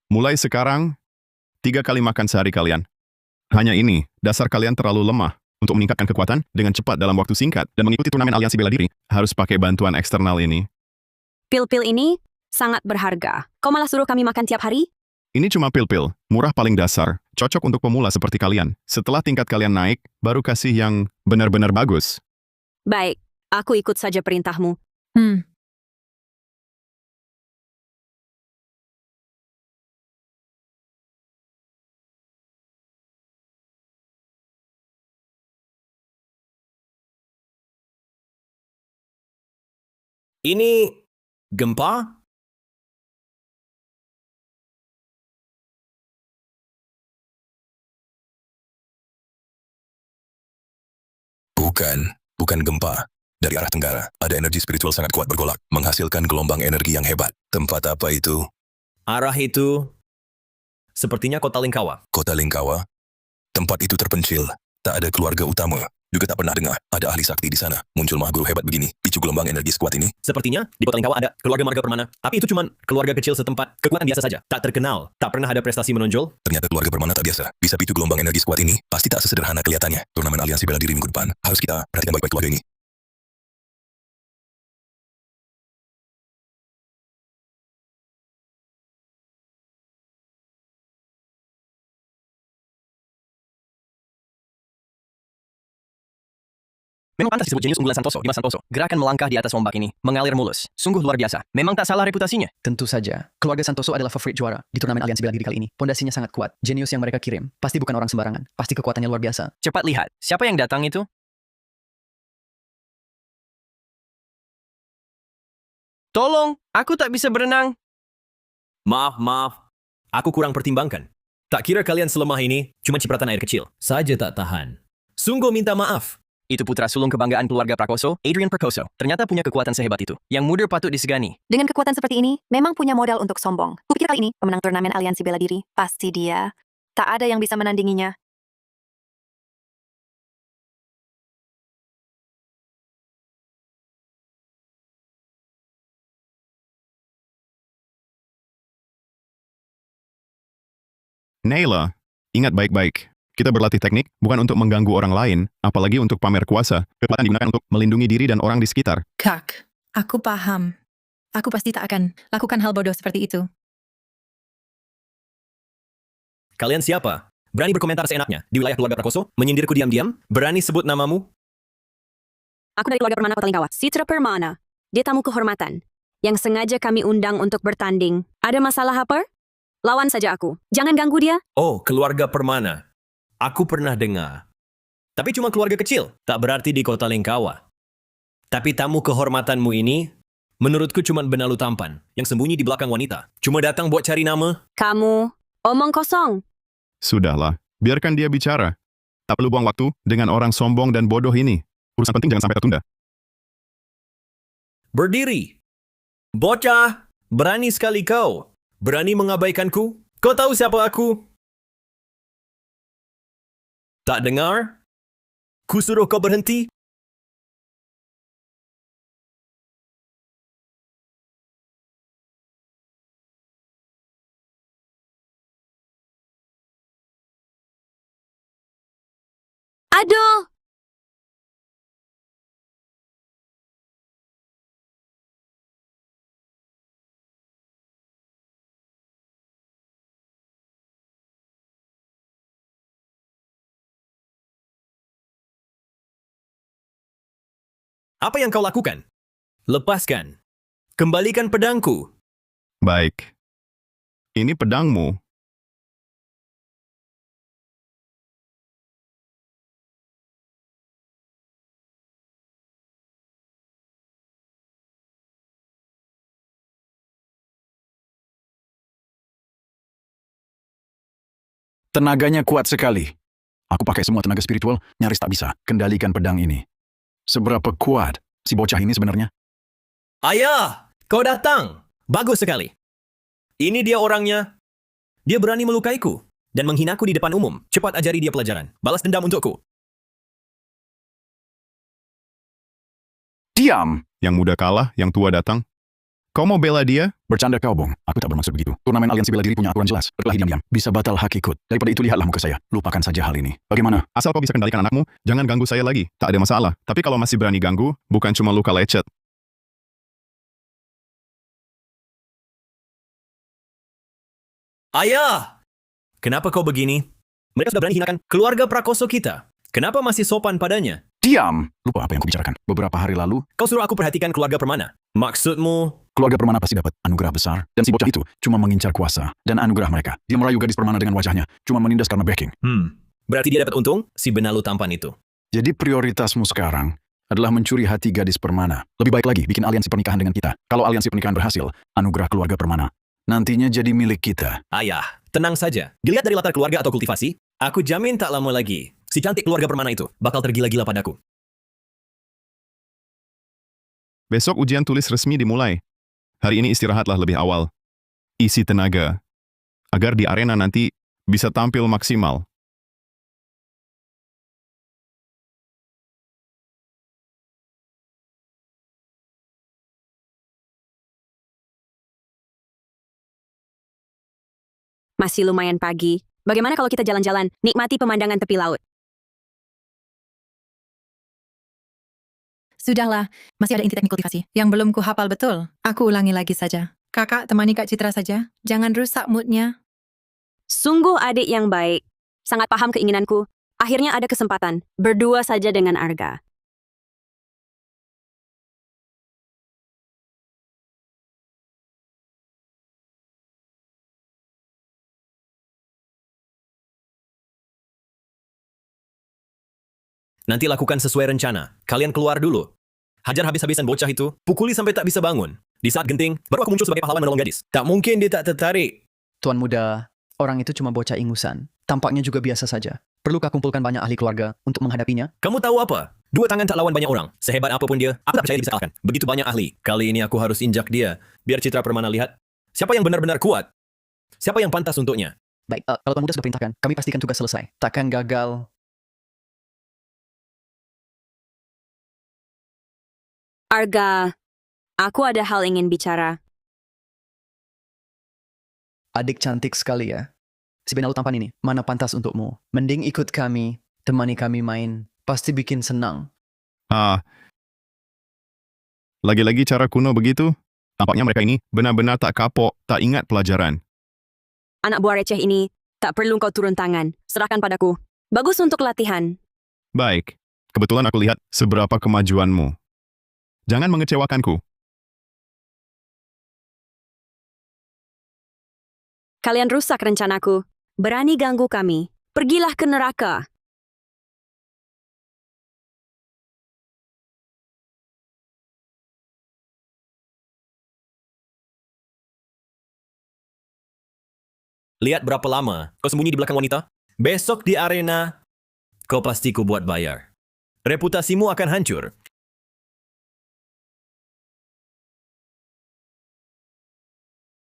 Mulai sekarang, 3 kali makan sehari kalian. Hanya ini, dasar kalian terlalu lemah. Untuk meningkatkan kekuatan dengan cepat dalam waktu singkat dan mengikuti turnamen aliansi bela diri, harus pakai bantuan eksternal ini. Pil-pil ini sangat berharga. Kau malah suruh kami makan tiap hari? Ini cuma pil-pil, murah paling dasar, cocok untuk pemula seperti kalian. Setelah tingkat kalian naik, baru kasih yang benar-benar bagus. Baik, aku ikut saja perintahmu. Ini gempa? Bukan gempa. Dari arah tenggara, ada energi spiritual sangat kuat bergolak, menghasilkan gelombang energi yang hebat. Tempat apa itu? Arah itu sepertinya kota Lingkawa. Kota Lingkawa? Tempat itu terpencil. Tak ada keluarga utama. Juga tak pernah dengar ada ahli sakti di sana. Muncul mahguru hebat begini, picu gelombang energi sekuat ini. Sepertinya di kota Lingkawa ada keluarga marga Permana. Tapi itu cuma keluarga kecil setempat. Kekuatan biasa saja. Tak terkenal. Tak pernah ada prestasi menonjol. Ternyata keluarga Permana tak biasa. Bisa picu gelombang energi sekuat ini. Pasti tak sesederhana kelihatannya. Turnamen aliansi bela diri minggu depan. Harus kita perhatikan baik-baik keluarga ini. Memang pantas disebut jenius unggulan Santoso, Dimas Santoso. Gerakan melangkah di atas ombak ini mengalir mulus. Sungguh luar biasa. Memang tak salah reputasinya. Tentu saja. Keluarga Santoso adalah favorit juara di turnamen aliansi bela diri kali ini. Pondasinya sangat kuat. Jenius yang mereka kirim pasti bukan orang sembarangan. Pasti kekuatannya luar biasa. Cepat lihat, siapa yang datang itu? Tolong, aku tak bisa berenang. Maaf. Aku kurang pertimbangkan. Tak kira kalian selemah ini, cuma cipratan air kecil. Saja tak tahan. Sungguh minta maaf. Itu putra sulung kebanggaan keluarga Prakoso, Adrian Prakoso. Ternyata punya kekuatan sehebat itu. Yang muda patut disegani. Dengan kekuatan seperti ini, memang punya modal untuk sombong. Kupikir kali ini, pemenang turnamen aliansi bela diri. Pasti dia. Tak ada yang bisa menandinginya. Naila, ingat baik-baik. Kita berlatih teknik bukan untuk mengganggu orang lain, apalagi untuk pamer kuasa. Kekuatan digunakan untuk melindungi diri dan orang di sekitar. Kak, aku paham. Aku pasti tak akan lakukan hal bodoh seperti itu. Kalian siapa? Berani berkomentar seenaknya di wilayah keluarga Prakoso? Menyindirku diam-diam? Berani sebut namamu? Aku dari keluarga Permana Kota Lingkawa. Citra Permana. Dia tamu kehormatan. Yang sengaja kami undang untuk bertanding. Ada masalah apa? Lawan saja aku. Jangan ganggu dia. Oh, keluarga Permana. Aku pernah dengar. Tapi cuma keluarga kecil. Tak berarti di kota Lingkawa. Tapi tamu kehormatanmu ini, menurutku cuma benalu tampan yang sembunyi di belakang wanita. Cuma datang buat cari nama. Kamu, omong kosong. Sudahlah, biarkan dia bicara. Tak perlu buang waktu dengan orang sombong dan bodoh ini. Urusan penting jangan sampai tertunda. Berdiri. Bocah, berani sekali kau. Berani mengabaikanku? Kau tahu siapa aku? Tak dengar? Ku suruh kau berhenti? Aduh! Apa yang kau lakukan? Lepaskan. Kembalikan pedangku. Baik. Ini pedangmu. Tenaganya kuat sekali. Aku pakai semua tenaga spiritual, nyaris tak bisa kendalikan pedang ini. Seberapa kuat si bocah ini sebenarnya? Ayah, kau datang. Bagus sekali. Ini dia orangnya. Dia berani melukaiku dan menghinaku di depan umum. Cepat ajari dia pelajaran. Balas dendam untukku. Diam! Yang muda kalah, yang tua datang. Kau mau bela dia? Bercanda kau, Bong. Aku tak bermaksud begitu. Turnamen aliansi bela diri punya aturan jelas. Berkelahi diam-diam. Bisa batal hak ikut. Daripada itu lihatlah muka saya. Lupakan saja hal ini. Bagaimana? Asal kau bisa kendalikan anakmu, jangan ganggu saya lagi. Tak ada masalah. Tapi kalau masih berani ganggu, bukan cuma luka lecet. Ayah! Kenapa kau begini? Mereka sudah berani hinakan keluarga prakoso kita. Kenapa masih sopan padanya? Diam! Lupa apa yang kubicarakan. Beberapa hari lalu, Kau suruh aku perhatikan keluarga Permana. Maksudmu? keluarga Permana pasti dapat anugerah besar. Dan si bocah itu cuma mengincar kuasa dan anugerah mereka. Dia merayu gadis Permana dengan wajahnya. Cuma menindas karena backing. Berarti dia dapat untung, si benalu tampan itu. Jadi prioritasmu sekarang adalah mencuri hati gadis Permana. Lebih baik lagi bikin aliansi pernikahan dengan kita. Kalau aliansi pernikahan berhasil, anugerah keluarga Permana nantinya jadi milik kita. Ayah, tenang saja. Dilihat dari latar keluarga atau kultivasi, aku jamin tak lama lagi, si cantik keluarga Permana itu bakal tergila-gila padaku. Besok ujian tulis resmi dimulai. Hari ini istirahatlah lebih awal. Isi tenaga. Agar di arena nanti bisa tampil maksimal. Masih lumayan pagi. Bagaimana kalau kita jalan-jalan, nikmati pemandangan tepi laut? Sudahlah, masih ada inti teknik kultivasi yang belum ku hafal betul. Aku ulangi lagi saja. Kakak temani Kak Citra saja. Jangan rusak moodnya. Sungguh adik yang baik. Sangat paham keinginanku. Akhirnya ada kesempatan. Berdua saja dengan Arga. Nanti lakukan sesuai rencana. Kalian keluar dulu. Hajar habis-habisan bocah itu, pukuli sampai tak bisa bangun. Di saat genting, baru aku muncul sebagai pahlawan menolong gadis. Tak mungkin dia tak tertarik. Tuan muda, orang itu cuma bocah ingusan. Tampaknya juga biasa saja. Perlukah kumpulkan banyak ahli keluarga untuk menghadapinya? Kamu tahu apa? Dua tangan tak lawan banyak orang. Sehebat apapun dia, aku tak percaya dia bisa kalahkan. Begitu banyak ahli. Kali ini aku harus injak dia. Biar Citra Permana lihat. Siapa yang benar-benar kuat? Siapa yang pantas untuknya? Baik, kalau tuan muda sudah perintahkan, kami pastikan tugas selesai. Takkan gagal. Arga, aku ada hal ingin bicara. Adik cantik sekali ya. Si benalu tampan ini, mana pantas untukmu? Mending ikut kami, temani kami main. Pasti bikin senang. Lagi-lagi cara kuno begitu? Tampaknya mereka ini benar-benar tak kapok, tak ingat pelajaran. Anak buah receh ini, tak perlu kau turun tangan. Serahkan padaku. Bagus untuk latihan. Baik, kebetulan aku lihat seberapa kemajuanmu. Jangan mengecewakanku. Kalian rusak rencanaku. Berani ganggu kami. Pergilah ke neraka. Lihat berapa lama kau sembunyi di belakang wanita. Besok di arena, kau pasti ku buat bayar. Reputasimu akan hancur.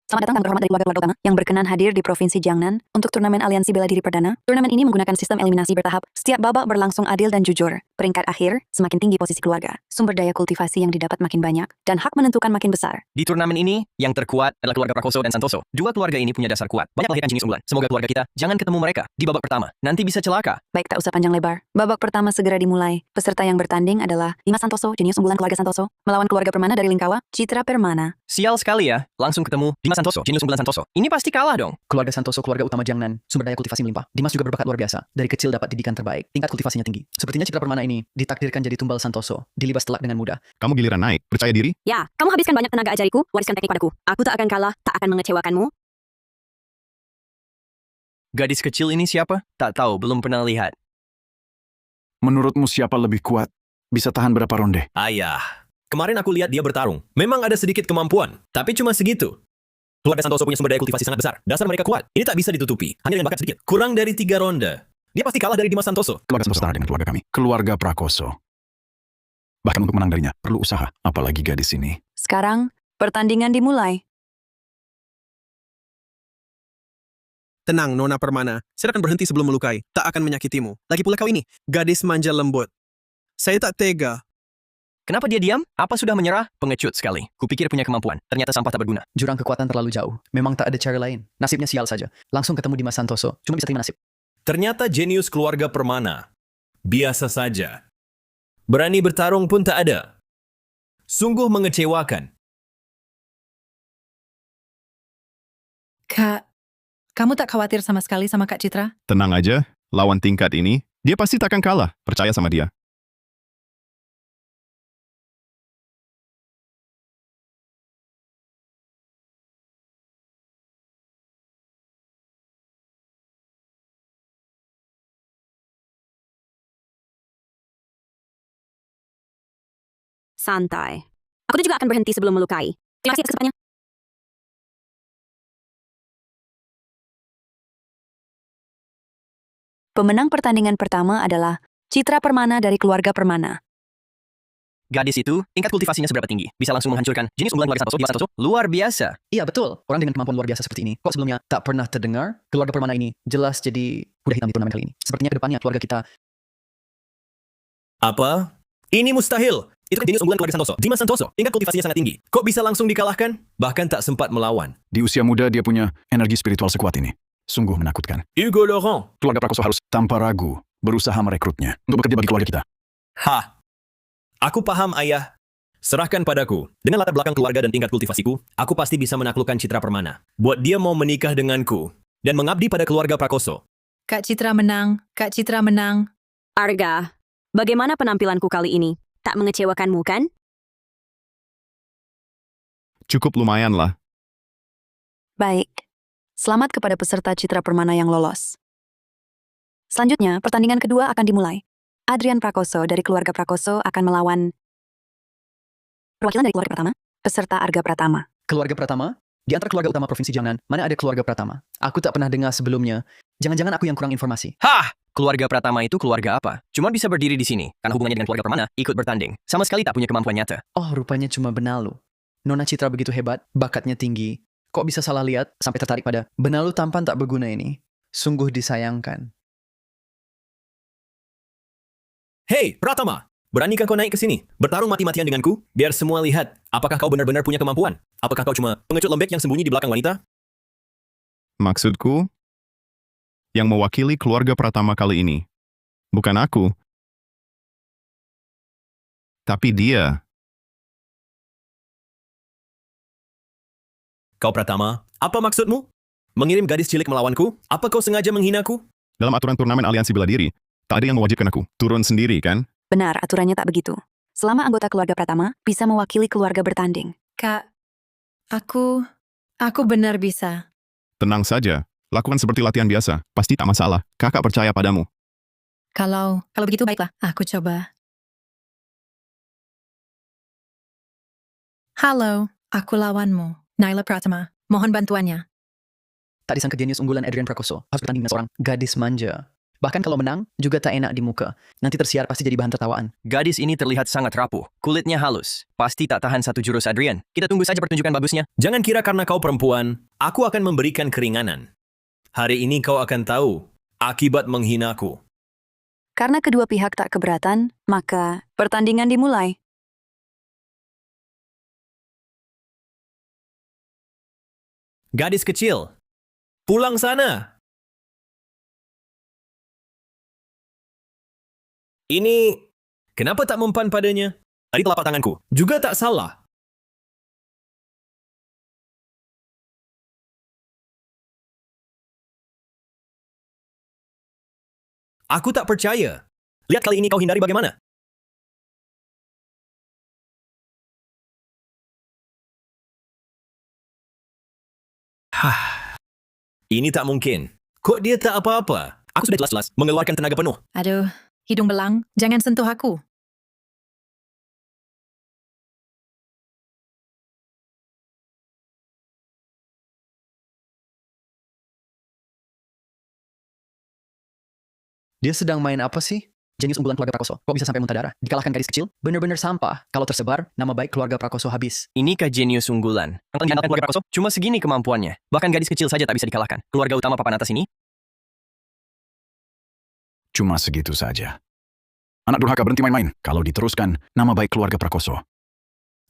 Selamat datang tamu terhormat dari keluarga utama yang berkenan hadir di Provinsi Jiangnan untuk turnamen Aliansi Bela Diri Perdana. Turnamen ini menggunakan sistem eliminasi bertahap. Setiap babak berlangsung adil dan jujur. Peringkat akhir, semakin tinggi posisi keluarga. Sumber daya kultivasi yang didapat makin banyak, dan hak menentukan makin besar. Di turnamen ini, yang terkuat adalah keluarga Prakoso dan Santoso. Dua keluarga ini punya dasar kuat. Banyak melahirkan jenis unggulan. Semoga keluarga kita jangan ketemu mereka di babak pertama. Nanti bisa celaka. Baik, tak usah panjang lebar. Babak pertama segera dimulai. Peserta yang bertanding adalah Dimas Santoso, jenius unggulan keluarga Santoso, melawan keluarga Permana dari Lingkawa, Citra Permana. Sial sekali ya, langsung ketemu Dimas Santoso, jenius unggulan Santoso. Ini pasti kalah dong. Keluarga Santoso, keluarga utama Jiangnan, sumber daya kultivasi melimpah. Dimas juga berbakat luar biasa. Dari kecil dapat didikan terbaik, tingkat kultivasinya tinggi. Sepertinya Citra Permana ini ditakdirkan jadi tumbal Santoso, dilibas telak dengan mudah. Kamu giliran naik, percaya diri? Ya, kamu habiskan banyak tenaga ajariku, wariskan teknik padaku. Aku tak akan kalah, tak akan mengecewakanmu. Gadis kecil ini siapa? Tak tahu, belum pernah lihat. Menurutmu siapa lebih kuat? Bisa tahan berapa ronde? Ayah, kemarin aku lihat dia bertarung. Memang ada sedikit kemampuan, tapi cuma segitu. Keluarga Santoso punya sumber daya kultivasi sangat besar. Dasar mereka kuat. Ini tak bisa ditutupi. Hanya dengan bakat sedikit. Kurang dari 3 ronde. Dia pasti kalah dari Dimas Santoso. Keluarga Santoso setara dengan keluarga kami. Keluarga Prakoso. Bahkan untuk menang darinya, perlu usaha. Apalagi gadis ini. Sekarang, pertandingan dimulai. Tenang, Nona Permana. Saya akan berhenti sebelum melukai. Tak akan menyakitimu. Lagi pula kau ini, gadis manja lembut. Saya tak tega. Kenapa dia diam? Apa sudah menyerah? Pengecut sekali. Kupikir punya kemampuan. Ternyata sampah tak berguna. Jurang kekuatan terlalu jauh. Memang tak ada cara lain. Nasibnya sial saja. Langsung ketemu Dimas Santoso. Cuma bisa terima nasib. Ternyata jenius keluarga Permana. Biasa saja. Berani bertarung pun tak ada. Sungguh mengecewakan. Kak, kamu tak khawatir sama sekali sama Kak Citra? Tenang aja, lawan tingkat ini, dia pasti takkan kalah. Percaya sama dia. Santai. Aku juga akan berhenti sebelum melukai. Terima kasih atas kesempatannya. Pemenang pertandingan pertama adalah Citra Permana dari keluarga Permana. Gadis itu, tingkat kultivasinya seberapa tinggi? Bisa langsung menghancurkan jenis unggulan keluarga Santoso, Dimas Santoso? Luar biasa. Iya, betul. Orang dengan kemampuan luar biasa seperti ini. Kok sebelumnya tak pernah terdengar? Keluarga Permana ini jelas jadi kuda hitam di turnamen kali ini. Sepertinya ke depannya keluarga kita... Apa? Ini mustahil. Itu kan jenis unggulan keluarga Santoso. Dimas Santoso, tingkat kultivasinya sangat tinggi. Kok bisa langsung dikalahkan? Bahkan tak sempat melawan. Di usia muda dia punya energi spiritual sekuat ini. Sungguh menakutkan. Hugo Laurent. Keluarga Prakoso harus tanpa ragu berusaha merekrutnya untuk bekerja bagi keluarga kita. Hah. Aku paham, ayah. Serahkan padaku. Dengan latar belakang keluarga dan tingkat kultivasiku, aku pasti bisa menaklukkan Citra Permana. Buat dia mau menikah denganku dan mengabdi pada keluarga Prakoso. Kak Citra menang, Kak Citra menang. Arga, bagaimana penampilanku kali ini? Tak mengecewakanmu kan? Cukup lumayan lah. Baik. Selamat kepada peserta Citra Permana yang lolos. Selanjutnya, pertandingan kedua akan dimulai. Adrian Prakoso dari keluarga Prakoso akan melawan perwakilan dari keluarga Pratama, peserta Arga Pratama. Keluarga Pratama? Di antara keluarga utama Provinsi Jiangnan, mana ada keluarga Pratama? Aku tak pernah dengar sebelumnya. Jangan-jangan aku yang kurang informasi. Hah! Keluarga Pratama itu keluarga apa? Cuma bisa berdiri di sini, karena hubungannya dengan keluarga Permana ikut bertanding. Sama sekali tak punya kemampuan nyata. Oh, rupanya cuma Benalu. Nona Citra begitu hebat, bakatnya tinggi. Kok bisa salah lihat sampai tertarik pada Benalu tampan tak berguna ini? Sungguh disayangkan. Hei, Pratama! Beranikah kau naik ke sini? Bertarung mati-matian denganku? Biar semua lihat, apakah kau benar-benar punya kemampuan? Apakah kau cuma pengecut lembek yang sembunyi di belakang wanita? Maksudku, yang mewakili keluarga Pratama kali ini, bukan aku, tapi dia. Kau Pratama, apa maksudmu? Mengirim gadis cilik melawanku? Apa kau sengaja menghinaku? Dalam aturan turnamen Aliansi Bela Diri, tak ada yang mewajibkan aku. Turun sendiri, kan? Benar, aturannya tak begitu. Selama anggota keluarga Pratama bisa mewakili keluarga bertanding. Kak, aku benar bisa. Tenang saja. Lakukan seperti latihan biasa. Pasti tak masalah. Kakak percaya padamu. Kalau begitu baiklah, aku coba. Halo, aku lawanmu, Naila Pratama. Mohon bantuannya. Tak disangka jenius unggulan Adrian Prakoso harus bertanding dengan seorang gadis manja. Bahkan kalau menang, juga tak enak di muka. Nanti tersiar pasti jadi bahan tertawaan. Gadis ini terlihat sangat rapuh. Kulitnya halus. Pasti tak tahan satu jurus Adrian. Kita tunggu saja pertunjukan bagusnya. Jangan kira karena kau perempuan, aku akan memberikan keringanan. Hari ini kau akan tahu akibat menghinaku. Karena kedua pihak tak keberatan, maka pertandingan dimulai. Gadis kecil, pulang sana. Ini, kenapa tak mempan padanya? Tadi telapak tanganku juga tak salah. Aku tak percaya. Lihat kali ini kau hindari bagaimana? Ini tak mungkin. Kok dia tak apa-apa? Aku sudah jelas-jelas mengeluarkan tenaga penuh. Aduh, hidung belang, jangan sentuh aku. Dia sedang main apa sih? Jenius unggulan keluarga Prakoso. Kok bisa sampai muntah darah? Dikalahkan gadis kecil? Bener-bener sampah. Kalau tersebar, nama baik keluarga Prakoso habis. Inikah jenius unggulan? Yang diandalkan keluarga Prakoso? Cuma segini kemampuannya. Bahkan gadis kecil saja tak bisa dikalahkan. Keluarga utama papan atas ini? Cuma segitu saja. Anak durhaka, berhenti main-main. Kalau diteruskan, nama baik keluarga Prakoso.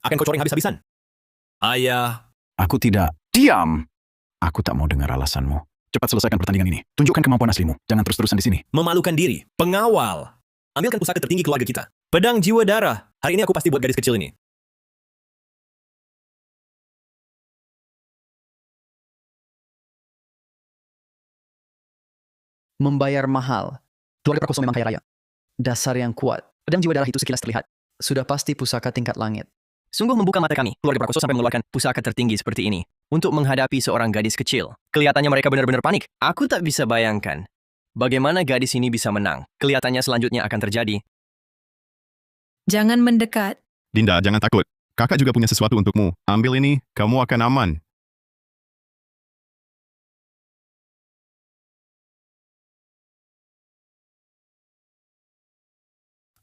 Akan kau coreng habis-habisan. Ayah. Aku tidak. Diam! Aku tak mau dengar alasanmu. Cepat selesaikan pertandingan ini. Tunjukkan kemampuan aslimu. Jangan terus-terusan di sini. Memalukan diri. Pengawal. Ambilkan pusaka tertinggi keluarga kita. Pedang jiwa darah. Hari ini aku pasti buat gadis kecil ini. Membayar mahal. Keluarga Prakoso memang kaya raya. Dasar yang kuat. Pedang jiwa darah itu sekilas terlihat. Sudah pasti pusaka tingkat langit. Sungguh membuka mata kami. Keluarga Prakoso sampai mengeluarkan pusaka tertinggi seperti ini. Untuk menghadapi seorang gadis kecil. Kelihatannya mereka benar-benar panik. Aku tak bisa bayangkan. Bagaimana gadis ini bisa menang? Kelihatannya selanjutnya akan terjadi. Jangan mendekat. Dinda, jangan takut. Kakak juga punya sesuatu untukmu. Ambil ini, kamu akan aman.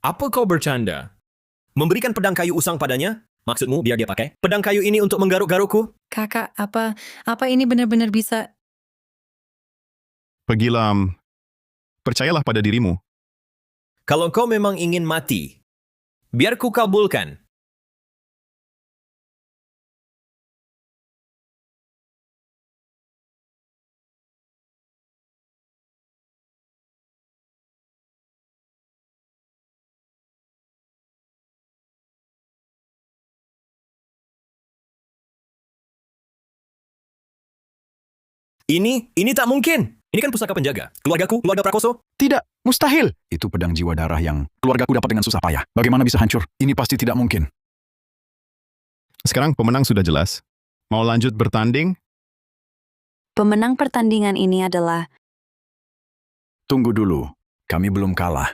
Apa kau bercanda? Memberikan pedang kayu usang padanya? Maksudmu biar dia pakai pedang kayu ini untuk menggaruk-garukku? Kakak, apa ini benar-benar bisa... Pergilah, percayalah pada dirimu. Kalau kau memang ingin mati, biar ku kabulkan. Ini tak mungkin. Ini kan pusaka penjaga. Keluargaku, keluarga Prakoso. Tidak, mustahil. Itu pedang jiwa darah yang keluargaku dapat dengan susah payah. Bagaimana bisa hancur? Ini pasti tidak mungkin. Sekarang pemenang sudah jelas. Mau lanjut bertanding? Pemenang pertandingan ini adalah Tunggu dulu. Kami belum kalah.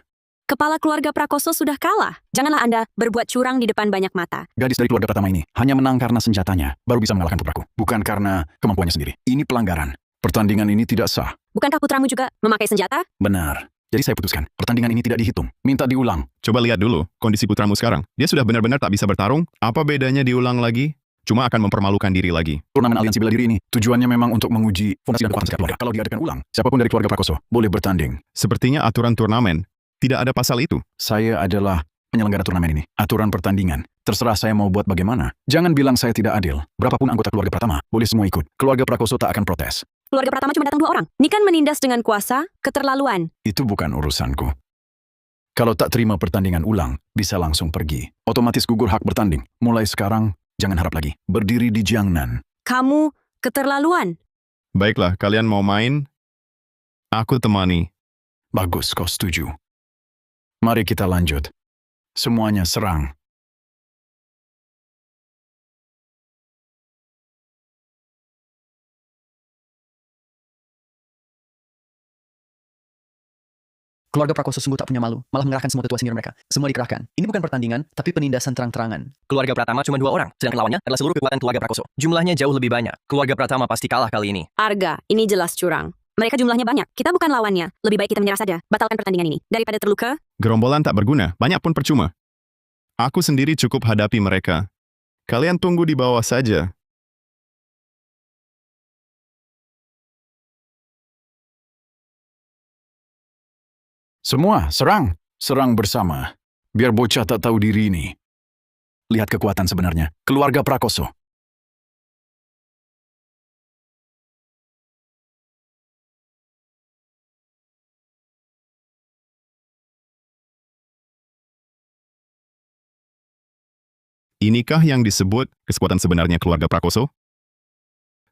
kepala keluarga Prakoso sudah kalah. Janganlah Anda berbuat curang di depan banyak mata. Gadis dari keluarga Pratama ini hanya menang karena senjatanya, baru bisa mengalahkan putraku. Bukan karena kemampuannya sendiri. Ini pelanggaran. Pertandingan ini tidak sah. Bukankah putramu juga memakai senjata? Benar. Jadi saya putuskan, pertandingan ini tidak dihitung. Minta diulang. Coba lihat dulu kondisi putramu sekarang. Dia sudah benar-benar tak bisa bertarung. Apa bedanya diulang lagi? Cuma akan mempermalukan diri lagi. Turnamen aliansi bela diri ini tujuannya memang untuk menguji fondasi dan kekuatan setiap keluarga. Kalau diadakan ulang, siapapun dari keluarga Prakoso boleh bertanding. Sepertinya aturan turnamen tidak ada pasal itu. Saya adalah penyelenggara turnamen ini. Aturan pertandingan. Terserah saya mau buat bagaimana. Jangan bilang saya tidak adil. Berapapun anggota keluarga Pratama, boleh semua ikut. Keluarga Prakoso tak akan protes. Keluarga Pratama cuma datang 2 orang. Ini kan menindas dengan kuasa, keterlaluan. Itu bukan urusanku. Kalau tak terima pertandingan ulang, bisa langsung pergi. Otomatis gugur hak bertanding. Mulai sekarang, jangan harap lagi. Berdiri di Jiangnan. Kamu keterlaluan. Baiklah, kalian mau main? Aku temani. Bagus, kau setuju. Mari kita lanjut. Semuanya serang. Keluarga Prakoso sungguh tak punya malu, malah mengerahkan semua tetua senior mereka. Semua dikerahkan. Ini bukan pertandingan, tapi penindasan terang-terangan. Keluarga Pratama cuma 2 orang, sedangkan lawannya adalah seluruh kekuatan keluarga Prakoso. Jumlahnya jauh lebih banyak. Keluarga Pratama pasti kalah kali ini. Arga, ini jelas curang. Mereka jumlahnya banyak. Kita bukan lawannya. Lebih baik kita menyerah saja. Batalkan pertandingan ini. Daripada terluka, Gerombolan tak berguna, banyak pun percuma. Aku sendiri cukup hadapi mereka. Kalian tunggu di bawah saja. Semua, serang. Serang bersama. Biar bocah tak tahu diri ini. Lihat kekuatan sebenarnya. Keluarga Prakoso. Inikah yang disebut kekuatan sebenarnya keluarga Prakoso?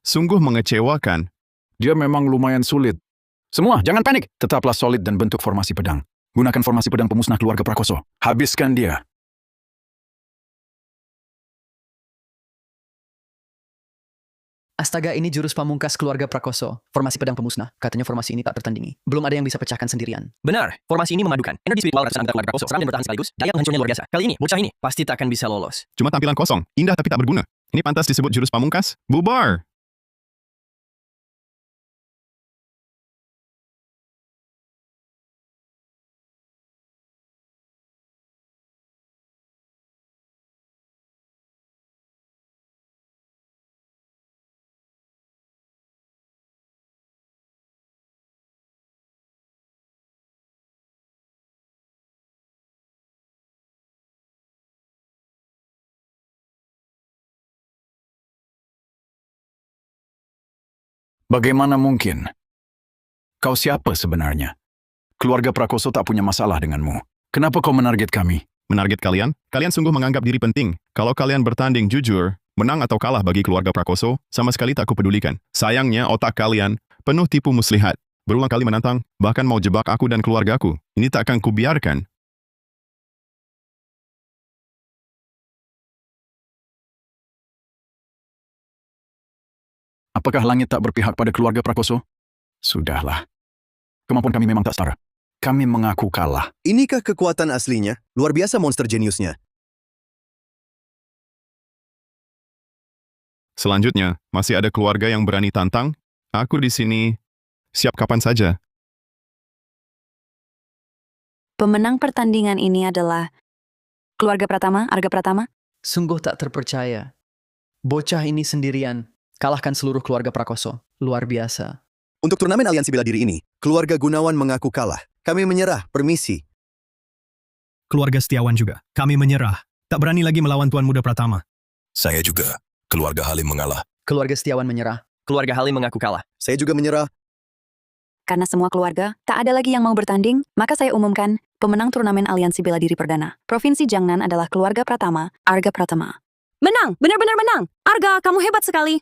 Sungguh mengecewakan. Dia memang lumayan sulit. Semua, jangan panik. Tetaplah solid dan bentuk formasi pedang. Gunakan formasi pedang pemusnah keluarga Prakoso. Habiskan dia. Astaga, ini jurus pamungkas keluarga Prakoso. Formasi pedang pemusnah. Katanya formasi ini tak tertandingi. Belum ada yang bisa pecahkan sendirian. Benar, formasi ini memadukan. Energi spiritual ratusan anggota keluarga Prakoso serang dan bertahan sekaligus. Daya penghancurnya luar biasa. Kali ini, bocah ini pasti tak akan bisa lolos. Cuma tampilan kosong, indah tapi tak berguna. Ini pantas disebut jurus pamungkas? Bubar! Bagaimana mungkin? Kau siapa sebenarnya? Keluarga Prakoso tak punya masalah denganmu. Kenapa kau menarget kami? Menarget kalian? Kalian sungguh menganggap diri penting. Kalau kalian bertanding jujur, menang atau kalah bagi keluarga Prakoso, sama sekali tak kupedulikan. Sayangnya otak kalian penuh tipu muslihat. Berulang kali menantang, bahkan mau jebak aku dan keluargaku. Ini tak akan kubiarkan. Apakah langit tak berpihak pada keluarga Prakoso? Sudahlah. Kemampuan kami memang tak setara. Kami mengaku kalah. Inikah kekuatan aslinya? Luar biasa monster jeniusnya. Selanjutnya, masih ada keluarga yang berani tantang? Aku di sini siap kapan saja. pemenang pertandingan ini adalah keluarga Pratama, Arga Pratama. Sungguh tak terpercaya. Bocah ini sendirian. Kalahkan seluruh keluarga Prakoso. Luar biasa. Untuk turnamen aliansi bela diri ini, keluarga Gunawan mengaku kalah. Kami menyerah, permisi. Keluarga Setiawan juga. Kami menyerah. Tak berani lagi melawan Tuan Muda Pratama. Saya juga. Keluarga Halim mengalah. Keluarga Setiawan menyerah. Keluarga Halim mengaku kalah. Saya juga menyerah. Karena semua keluarga tak ada lagi yang mau bertanding, maka saya umumkan pemenang turnamen aliansi bela diri perdana. Provinsi Jiangnan adalah keluarga Pratama, Arga Pratama. Menang! Benar-benar menang! Arga, kamu hebat sekali!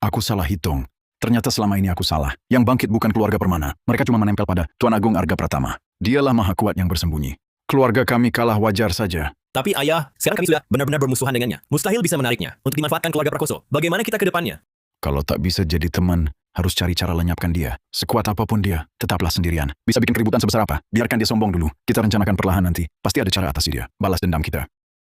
Aku salah hitung. Ternyata selama ini aku salah. Yang bangkit bukan keluarga Permana. Mereka cuma menempel pada Tuan Agung Arga Pratama. Dialah maha kuat yang bersembunyi. Keluarga kami kalah wajar saja. Tapi ayah, sekarang kami sudah benar-benar bermusuhan dengannya. Mustahil bisa menariknya untuk dimanfaatkan keluarga Prakoso. Bagaimana kita ke depannya? Kalau tak bisa jadi teman, harus cari cara lenyapkan dia. Sekuat apapun dia, tetaplah sendirian. Bisa bikin keributan sebesar apa? Biarkan dia sombong dulu. Kita rencanakan perlahan nanti. Pasti ada cara atasi dia. Balas dendam kita.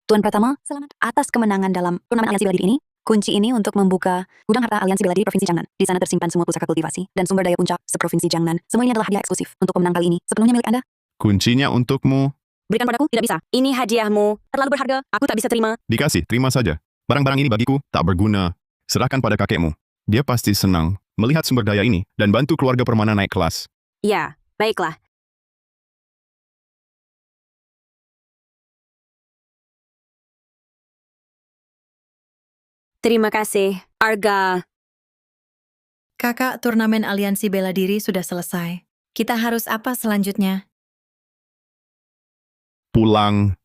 Tuan Pratama, selamat atas kemenangan dalam turnamen aliansi bela diri ini. Kunci ini untuk membuka gudang harta aliansi bela diri Provinsi Jiangnan. Di sana tersimpan semua pusaka kultivasi dan sumber daya puncak seprovinsi Jiangnan. Semua ini adalah hadiah eksklusif untuk pemenang kali ini. Sepenuhnya milik Anda. Kuncinya untukmu. Berikan padaku, tidak bisa. Ini hadiahmu. Terlalu berharga, aku tak bisa terima. Dikasih, terima saja. Barang-barang ini bagiku tak berguna. Serahkan pada kakekmu. Dia pasti senang melihat sumber daya ini dan bantu keluarga Permana naik kelas. Ya, baiklah. Terima kasih, Arga. Kakak, turnamen aliansi bela diri sudah selesai. Kita harus apa selanjutnya? Pulang.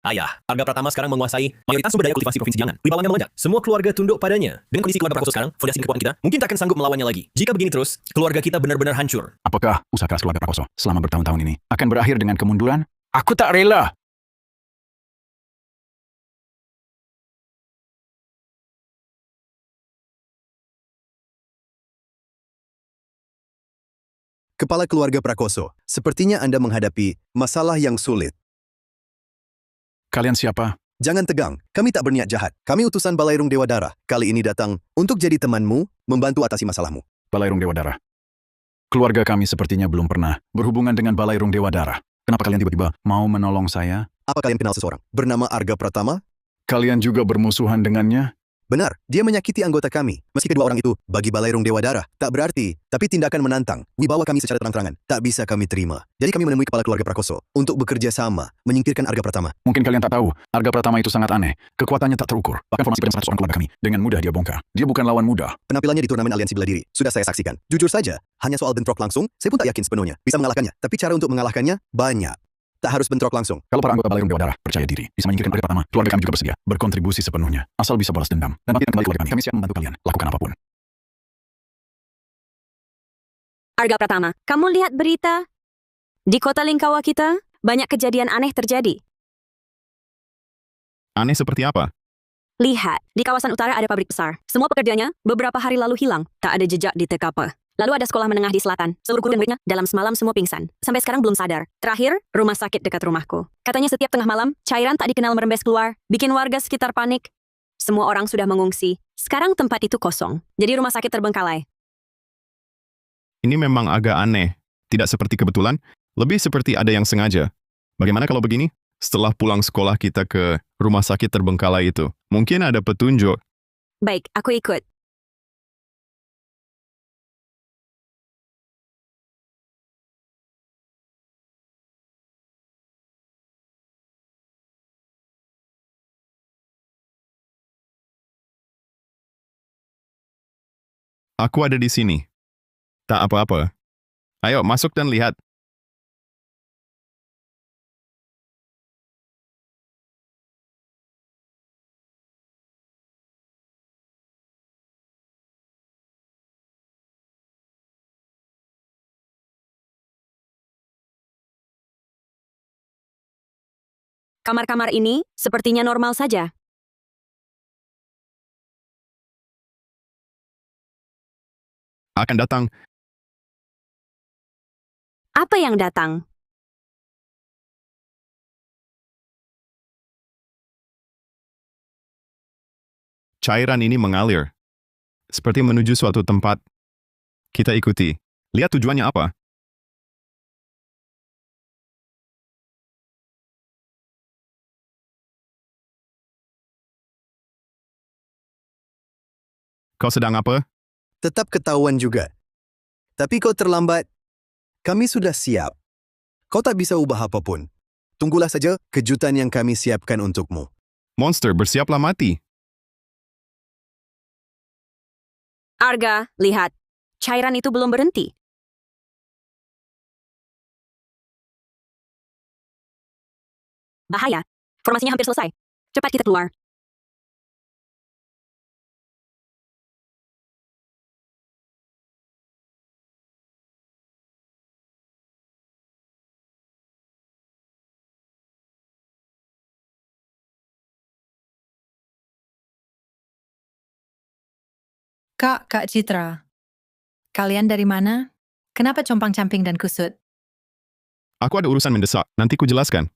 Ayah, Arga Pratama sekarang menguasai mayoritas sumber daya kultivasi Provinsi Jiangnan. Wibawanya melonjak. Semua keluarga tunduk padanya. Dengan kondisi keluarga Prakoso sekarang, fondasi kekuatan kita mungkin tak akan sanggup melawannya lagi. Jika begini terus, keluarga kita benar-benar hancur. Apakah usaha keras keluarga Prakoso selama bertahun-tahun ini akan berakhir dengan kemunduran? Aku tak rela. Kepala keluarga Prakoso, sepertinya Anda menghadapi masalah yang sulit. Kalian siapa? Jangan tegang, kami tak berniat jahat. Kami utusan Balairung Dewa Dara. Kali ini datang untuk jadi temanmu, membantu atasi masalahmu. Balairung Dewa Dara. Keluarga kami sepertinya belum pernah berhubungan dengan Balairung Dewa Dara. Kenapa kalian tiba-tiba mau menolong saya? Apa kalian kenal seseorang bernama Arga Pratama? Kalian juga bermusuhan dengannya? Benar, dia menyakiti anggota kami. Meski kedua orang itu bagi Balairung Dewa Dara tak berarti, tapi tindakan menantang wibawa kami secara terang-terangan tak bisa kami terima. Jadi kami menemui kepala keluarga Prakoso untuk bekerja sama menyingkirkan Arga Pratama. Mungkin kalian tak tahu, Arga Pratama itu sangat aneh. Kekuatannya tak terukur. Bahkan formasi pedang 100 orang keluarga kami. Dengan mudah dia bongkar. Dia bukan lawan mudah. Penampilannya di turnamen aliansi bela diri sudah saya saksikan. Jujur saja, hanya soal bentrok langsung, saya pun tak yakin sepenuhnya bisa mengalahkannya. Tapi cara untuk mengalahkannya banyak. Tak harus bentrok langsung. Kalau para anggota Balairung Dewa Dara percaya diri, bisa menyingkirkan Arga Pratama, keluarga kami juga bersedia berkontribusi sepenuhnya. Asal bisa balas dendam dan bangkitkan kembali keluarga kami. Kami siap membantu kalian. Lakukan apapun. Arga Pratama, kamu lihat berita? Di kota Lingkawa kita, banyak kejadian aneh terjadi. Aneh seperti apa? Lihat, di kawasan utara ada pabrik besar. Semua pekerjanya beberapa hari lalu hilang. Tak ada jejak di TKP. Lalu ada sekolah menengah di selatan. Seluruh guru dan muridnya dalam semalam semua pingsan. Sampai sekarang belum sadar. Terakhir, rumah sakit dekat rumahku. Katanya setiap tengah malam, cairan tak dikenal merembes keluar. Bikin warga sekitar panik. Semua orang sudah mengungsi. Sekarang tempat itu kosong. Jadi rumah sakit terbengkalai. Ini memang agak aneh. Tidak seperti kebetulan, lebih seperti ada yang sengaja. Bagaimana kalau begini? Setelah pulang sekolah kita ke rumah sakit terbengkalai itu, mungkin ada petunjuk. Baik, aku ikut. Aku ada di sini. Tak apa-apa. Ayo, masuk dan lihat. Kamar-kamar ini sepertinya normal saja. Akan datang. Apa yang datang? Cairan ini mengalir. Seperti menuju suatu tempat. Kita ikuti. Lihat tujuannya apa. Kau sedang apa? Tetap ketahuan juga. Tapi kau terlambat. Kami sudah siap. Kau tak bisa ubah apapun. Tunggulah saja kejutan yang kami siapkan untukmu. Monster, bersiaplah mati. Arga, lihat. Cairan itu belum berhenti. Bahaya. Formasinya hampir selesai. Cepat kita keluar. Kak Citra. Kalian dari mana? Kenapa compang-camping dan kusut? Aku ada urusan mendesak. Nanti ku jelaskan.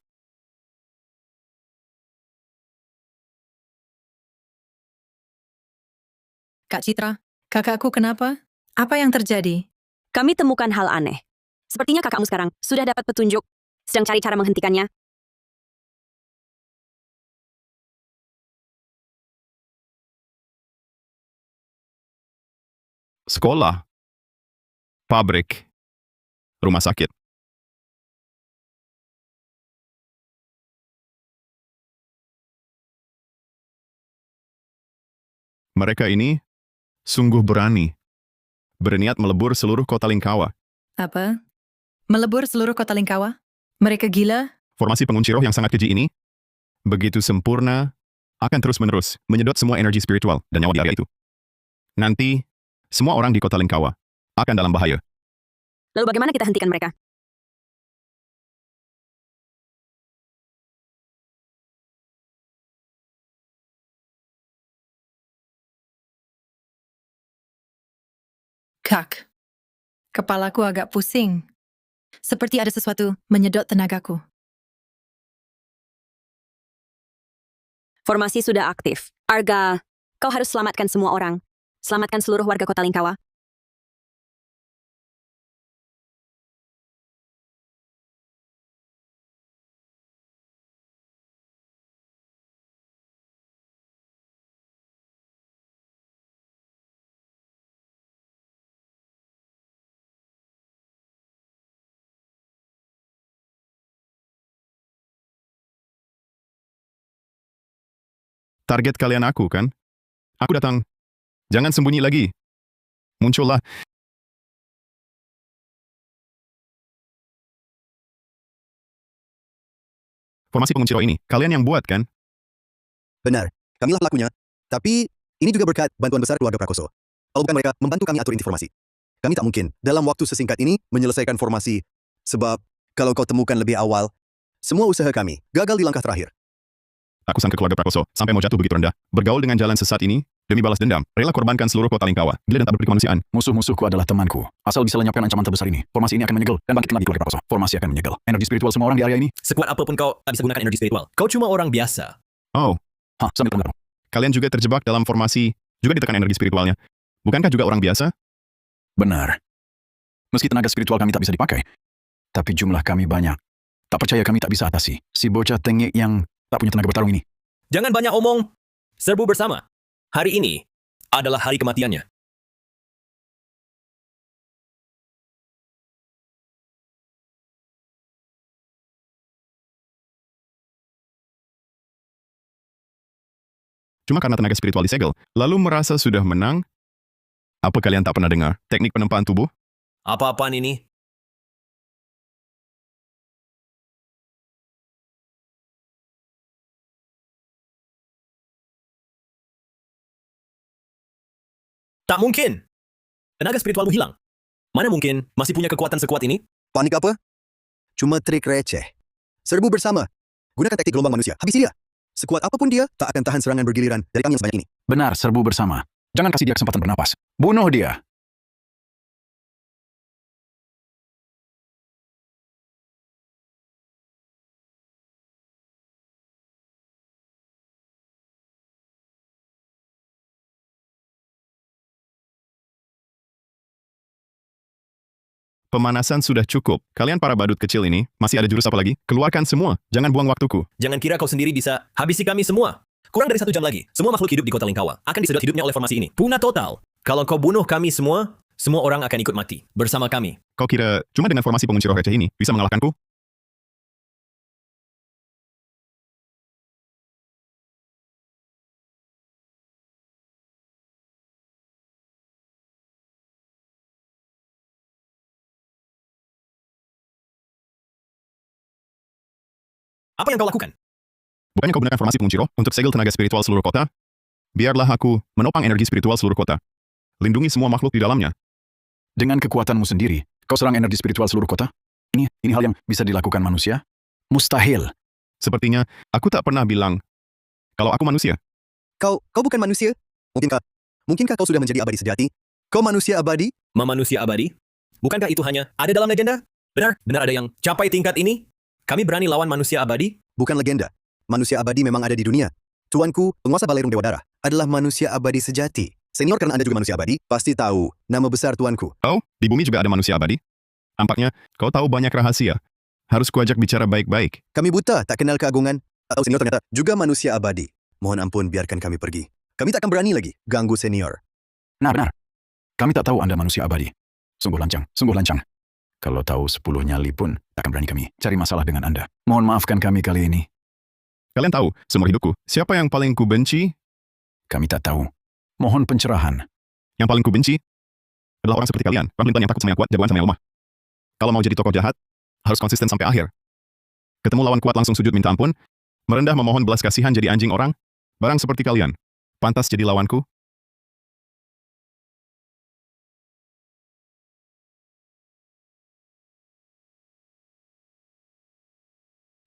Kak Citra, kakakku kenapa? Apa yang terjadi? Kami temukan hal aneh. Sepertinya kakakmu sekarang sudah dapat petunjuk. Sedang cari cara menghentikannya. Sekolah. Pabrik. Rumah sakit. Mereka ini sungguh berani. Berniat melebur seluruh kota Lingkawa. Apa? Melebur seluruh kota Lingkawa? Mereka gila? Formasi pengunci roh yang sangat keji ini, begitu sempurna, akan terus-menerus menyedot semua energi spiritual dan nyawa di area itu. Nanti, semua orang di kota Lingkawa akan dalam bahaya. Lalu bagaimana kita hentikan mereka? Kak, kepalaku agak pusing. Seperti ada sesuatu menyedot tenagaku. Formasi sudah aktif. Arga, kau harus selamatkan semua orang. Selamatkan seluruh warga kota Lingkawa. Target kalian aku, kan? Aku datang. Jangan sembunyi lagi. Muncullah. Formasi pengunciro ini, kalian yang buat, kan? Benar, kamilah pelakunya. Tapi, ini juga berkat bantuan besar keluarga Prakoso. Kalau bukan mereka membantu kami atur inti formasi. Kami tak mungkin, dalam waktu sesingkat ini, menyelesaikan formasi. Sebab, kalau kau temukan lebih awal, semua usaha kami gagal di langkah terakhir. Aku sangka keluarga Prakoso sampai mau jatuh begitu rendah. Bergaul dengan jalan sesat ini, demi balas dendam, rela korbankan seluruh kota Lingkawa. Gila dan tak berperi kemanusiaan. Musuh-musuhku adalah temanku. Asal bisa lenyapkan ancaman terbesar ini, formasi ini akan menyegel dan bangkit lagi keluarga Prakoso. Formasi akan menyegel. Energi spiritual semua orang di area ini. Sekuat apapun kau tak bisa gunakan energi spiritual. Kau cuma orang biasa. Oh, Sambil mengaruh. kalian juga terjebak dalam formasi, juga ditekan energi spiritualnya. Bukankah juga orang biasa? Benar. Meski tenaga spiritual kami tak bisa dipakai, tapi jumlah kami banyak. Tak percaya kami tak bisa atasi si bocah tengik yang tak punya tenaga bertarung ini. Jangan banyak omong. Serbu bersama. Hari ini adalah hari kematiannya. Cuma karena tenaga spiritual disegel, lalu merasa sudah menang? Apa kalian tak pernah dengar teknik penempaan tubuh? Apa-apaan ini? Tak mungkin. Tenaga spiritualmu hilang. Mana mungkin masih punya kekuatan sekuat ini? Panik apa? Cuma trik receh. Serbu bersama. Gunakan taktik gelombang manusia. Habisi dia. Sekuat apapun dia, tak akan tahan serangan bergiliran dari kami yang sebanyak ini. Benar, serbu bersama. Jangan kasih dia kesempatan bernapas. Bunuh dia. Pemanasan sudah cukup. Kalian para badut kecil ini, masih ada jurus apa lagi? Keluarkan semua. Jangan buang waktuku. Jangan kira kau sendiri bisa habisi kami semua. Kurang dari 1 jam lagi, semua makhluk hidup di kota Lingkawa akan disedot hidupnya oleh formasi ini. Punah total. Kalau kau bunuh kami semua orang akan ikut mati. Bersama kami. Kau kira cuma dengan formasi pengunci roh receh ini bisa mengalahkanku? Apa yang kau lakukan? Bukannya kau gunakan formasi pengunci roh untuk segel tenaga spiritual seluruh kota? Biarlah aku menopang energi spiritual seluruh kota. Lindungi semua makhluk di dalamnya. Dengan kekuatanmu sendiri, kau serang energi spiritual seluruh kota? Ini hal yang bisa dilakukan manusia? Mustahil. Sepertinya, aku tak pernah bilang kalau aku manusia. Kau bukan manusia? Mungkinkah kau sudah menjadi abadi sejati? Kau manusia abadi? Manusia abadi? Bukankah itu hanya ada dalam legenda? Benar ada yang capai tingkat ini? Kami berani lawan manusia abadi? Bukan legenda. Manusia abadi memang ada di dunia. Tuanku, penguasa Balairung Dewa Darah, adalah manusia abadi sejati. Senior karena Anda juga manusia abadi, pasti tahu nama besar tuanku. Oh, di bumi juga ada manusia abadi? Tampaknya, kau tahu banyak rahasia. Harus kuajak bicara baik-baik. Kami buta, tak kenal keagungan. Atau senior ternyata juga manusia abadi. Mohon ampun, biarkan kami pergi. Kami tak akan berani lagi ganggu senior. Benar. Kami tak tahu Anda manusia abadi. Sungguh lancang, sungguh lancang. Kalau tahu 10 nyali pun, tak akan berani kami cari masalah dengan Anda. Mohon maafkan kami kali ini. Kalian tahu, seumur hidupku, siapa yang paling kubenci? Kami tak tahu. Mohon pencerahan. Yang paling kubenci adalah orang seperti kalian. Orang pelintan yang takut sama yang kuat, jagoan sama yang lemah. Kalau mau jadi tokoh jahat, harus konsisten sampai akhir. Ketemu lawan kuat langsung sujud minta ampun, merendah memohon belas kasihan jadi anjing orang, barang seperti kalian. Pantas jadi lawanku?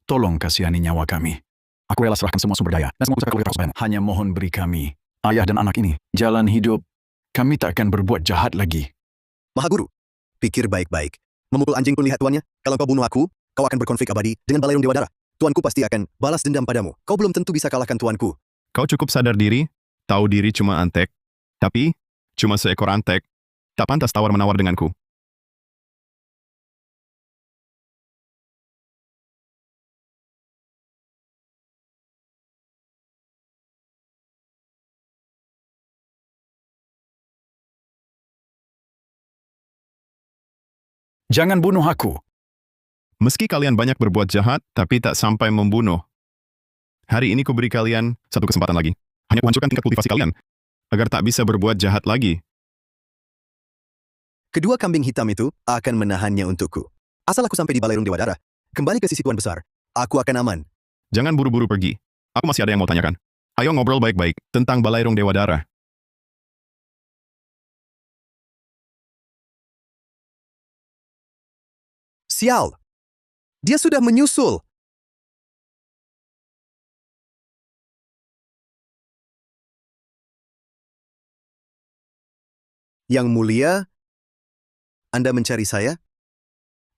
Tolong kasihani nyawa kami. Aku rela serahkan semua sumber daya dan semua pusaka keluarga Prakoso. Hanya mohon beri kami, ayah dan anak ini, jalan hidup. Kami tak akan berbuat jahat lagi. Maha Guru, pikir baik-baik. Memukul anjing pun lihat tuannya. Kalau kau bunuh aku, kau akan berkonflik abadi dengan Balairung Dewa Dara. Tuanku pasti akan balas dendam padamu. Kau belum tentu bisa kalahkan tuanku. Kau cukup sadar diri, tahu diri cuma antek. Tapi, cuma seekor antek, tak pantas tawar-menawar denganku. Jangan bunuh aku. Meski kalian banyak berbuat jahat, tapi tak sampai membunuh. Hari ini kuberi kalian satu kesempatan lagi. Hanya kuhancurkan tingkat kultivasi kalian, agar tak bisa berbuat jahat lagi. Kedua kambing hitam itu akan menahannya untukku. Asal aku sampai di Balairung Dewa Dara, kembali ke sisi Tuan Besar, aku akan aman. Jangan buru-buru pergi. Aku masih ada yang mau tanyakan. Ayo ngobrol baik-baik tentang Balairung Dewa Dara. Sial! Dia sudah menyusul! Yang Mulia, Anda mencari saya?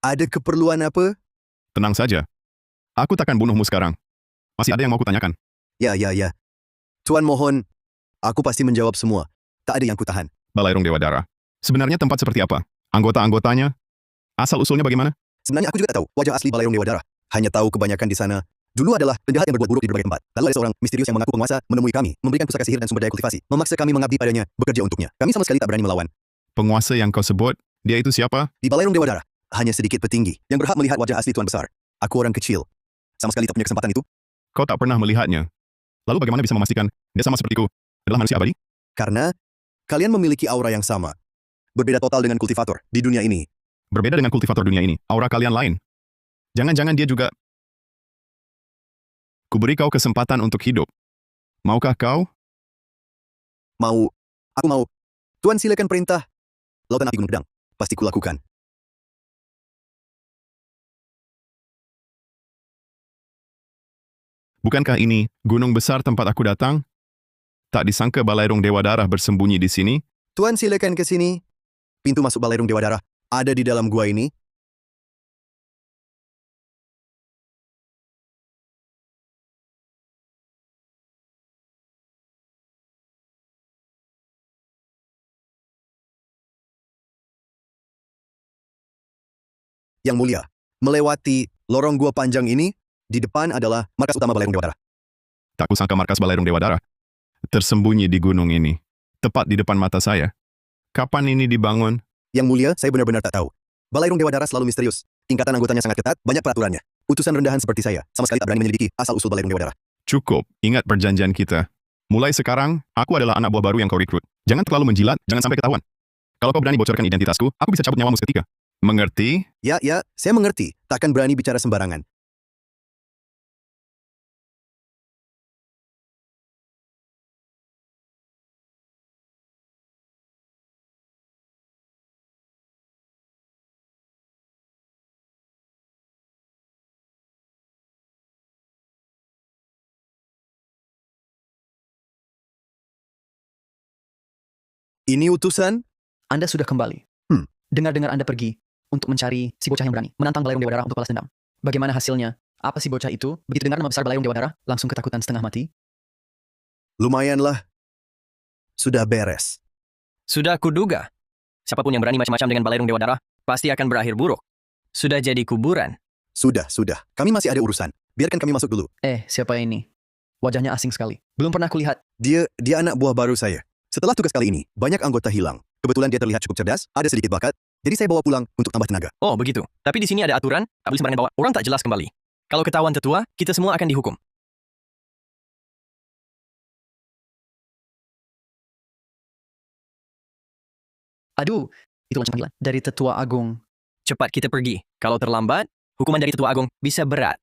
Ada keperluan apa? Tenang saja. Aku takkan bunuhmu sekarang. Masih ada yang mau kutanyakan. Ya. Tuan mohon, aku pasti menjawab semua. Tak ada yang kutahan. Balairung Dewa Dara. Sebenarnya tempat seperti apa? Anggota-anggotanya? Asal-usulnya bagaimana? Sebenarnya aku juga tak tahu wajah asli Balairung Dewa Dara. Hanya tahu kebanyakan di sana dulu adalah penjahat yang berbuat buruk di berbagai tempat. Lalu ada seorang misterius yang mengaku penguasa menemui kami, memberikan pusaka sihir dan sumber daya kultivasi, memaksa kami mengabdi padanya, bekerja untuknya. Kami sama sekali tak berani melawan. Penguasa yang kau sebut, dia itu siapa? Di Balairung Dewa Dara, hanya sedikit petinggi yang berhak melihat wajah asli Tuan Besar. Aku orang kecil. Sama sekali tak punya kesempatan itu. Kau tak pernah melihatnya. Lalu bagaimana bisa memastikan dia sama sepertiku? Adalah manusia abadi? Karena kalian memiliki aura yang sama. Berbeda total dengan kultivator di dunia ini. Berbeda dengan kultivator dunia ini, aura kalian lain. Jangan-jangan dia juga... Kuberi kau kesempatan untuk hidup. Maukah kau? Mau. Aku mau. Tuan silakan perintah. Lautan api gunung pedang. Pasti kulakukan. Bukankah ini gunung besar tempat aku datang? Tak disangka Balairung Dewa Dara bersembunyi di sini? Tuan silakan ke sini. Pintu masuk Balairung Dewa Dara ada di dalam gua ini. Yang Mulia, melewati lorong gua panjang ini, di depan adalah markas utama Balairung Dewa Dara. Tak kusangka markas Balairung Dewa Dara tersembunyi di gunung ini, tepat di depan mata saya. Kapan ini dibangun? Yang Mulia, saya benar-benar tak tahu. Balairung Dewa Dara selalu misterius. Tingkatan anggotanya sangat ketat, banyak peraturannya. Utusan rendahan seperti saya, sama sekali tak berani menyelidiki asal-usul Balairung Dewa Dara. Cukup, ingat perjanjian kita. Mulai sekarang, aku adalah anak buah baru yang kau rekrut. Jangan terlalu menjilat, jangan sampai ketahuan. Kalau kau berani bocorkan identitasku, aku bisa cabut nyawamu seketika. Mengerti? Ya, saya mengerti. Takkan berani bicara sembarangan. Ini utusan? Anda sudah kembali. Dengar-dengar Anda pergi untuk mencari si bocah yang berani, menantang Balairung Dewa Dara untuk balas dendam. Bagaimana hasilnya? Apa si bocah itu? Begitu dengar nama besar Balairung Dewa Dara, langsung ketakutan setengah mati? Lumayanlah. Sudah beres. Sudah kuduga. Siapapun yang berani macam-macam dengan Balairung Dewa Dara, pasti akan berakhir buruk. Sudah jadi kuburan. Sudah. Kami masih ada urusan. Biarkan kami masuk dulu. Siapa ini? Wajahnya asing sekali. Belum pernah kulihat. Dia anak buah baru saya. Setelah tugas kali ini, banyak anggota hilang. Kebetulan dia terlihat cukup cerdas, ada sedikit bakat, jadi saya bawa pulang untuk tambah tenaga. Oh, begitu. Tapi di sini ada aturan, tak boleh sembarangan bawa orang tak jelas kembali. Kalau ketahuan tetua, kita semua akan dihukum. Aduh, itu macam panggilan dari Tetua Agung. Cepat kita pergi. Kalau terlambat, hukuman dari Tetua Agung bisa berat.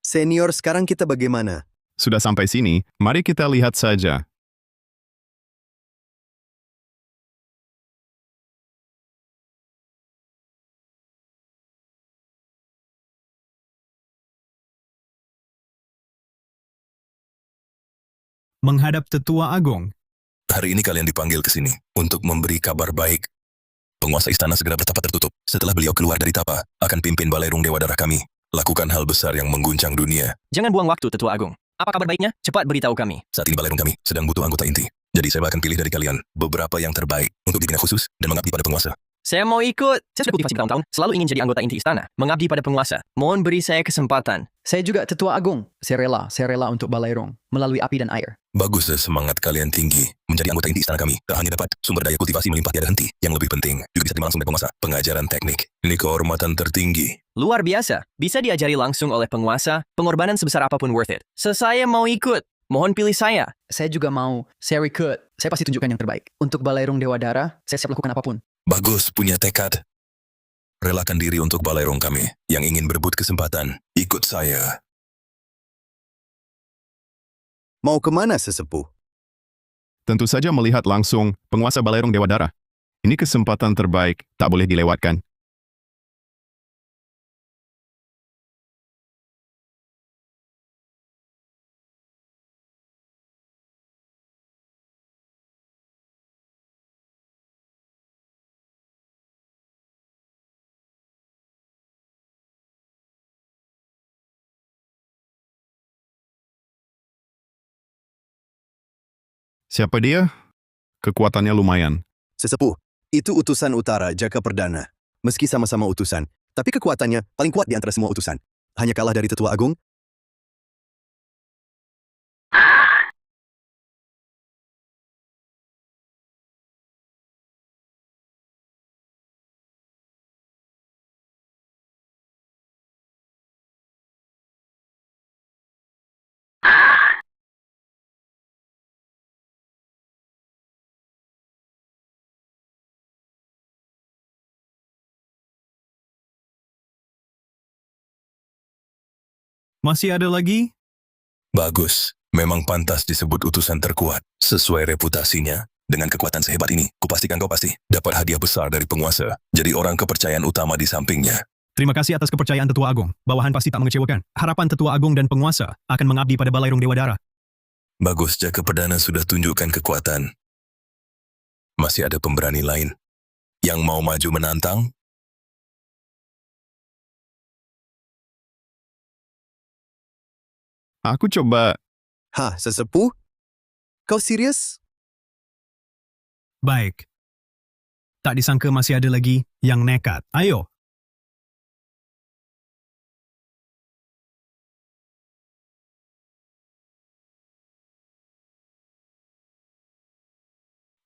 Senior, sekarang kita bagaimana? Sudah sampai sini, mari kita lihat saja. menghadap Tetua Agung. Hari ini kalian dipanggil ke sini untuk memberi kabar baik. Penguasa istana segera bertapa tertutup. Setelah beliau keluar dari tapa, akan pimpin Balairung Dewa Darah kami. Lakukan hal besar yang mengguncang dunia. Jangan buang waktu, Tetua Agung. Apa kabar baiknya? Cepat beritahu kami. Saat ini Balairung kami sedang butuh anggota inti. Jadi saya akan pilih dari kalian beberapa yang terbaik untuk dibina khusus dan mengabdi pada penguasa. Saya mau ikut. Saya sudah kultivasi bertahun-tahun, selalu ingin jadi anggota inti istana, mengabdi pada penguasa. Mohon beri saya kesempatan. Saya juga Tetua Agung. Saya rela untuk Balairung melalui api dan air. Bagus, semangat kalian tinggi. Menjadi anggota inti istana kami tak hanya dapat sumber daya kultivasi melimpah tiada henti. Yang lebih penting, juga bisa terima langsung dari penguasa. Pengajaran teknik. Ini kehormatan tertinggi. Luar biasa. Bisa diajari langsung oleh penguasa, pengorbanan sebesar apapun worth it. Saya mau ikut. Mohon pilih saya. Saya juga mau. Saya ikut. Saya pasti tunjukkan yang terbaik. Untuk Balairung Dewa Darah, saya siap lakukan apapun. Bagus, punya tekad. Relakan diri untuk Balairung kami. Yang ingin berebut kesempatan, ikut saya. Mau kemana sesepuh? Tentu saja melihat langsung penguasa Balairung Dewa Darah. Ini kesempatan terbaik, tak boleh dilewatkan. Siapa dia? Kekuatannya lumayan. Sesepuh, itu utusan utara Jaka Perdana. Meski sama-sama utusan, tapi kekuatannya paling kuat di antara semua utusan. Hanya kalah dari Tetua Agung. Masih ada lagi? Bagus, memang pantas disebut utusan terkuat. Sesuai reputasinya, dengan kekuatan sehebat ini, kupastikan kau pasti dapat hadiah besar dari penguasa. Jadi orang kepercayaan utama di sampingnya. Terima kasih atas kepercayaan Tetua Agung. Bawahan pasti tak mengecewakan. Harapan Tetua Agung dan penguasa akan mengabdi pada Balairung Dewa Darah. Bagus, Jaka Perdana sudah tunjukkan kekuatan. Masih ada pemberani lain yang mau maju menantang? Aku coba... Hah, sesepuh? Kau serius? Baik. Tak disangka masih ada lagi yang nekat. Ayo.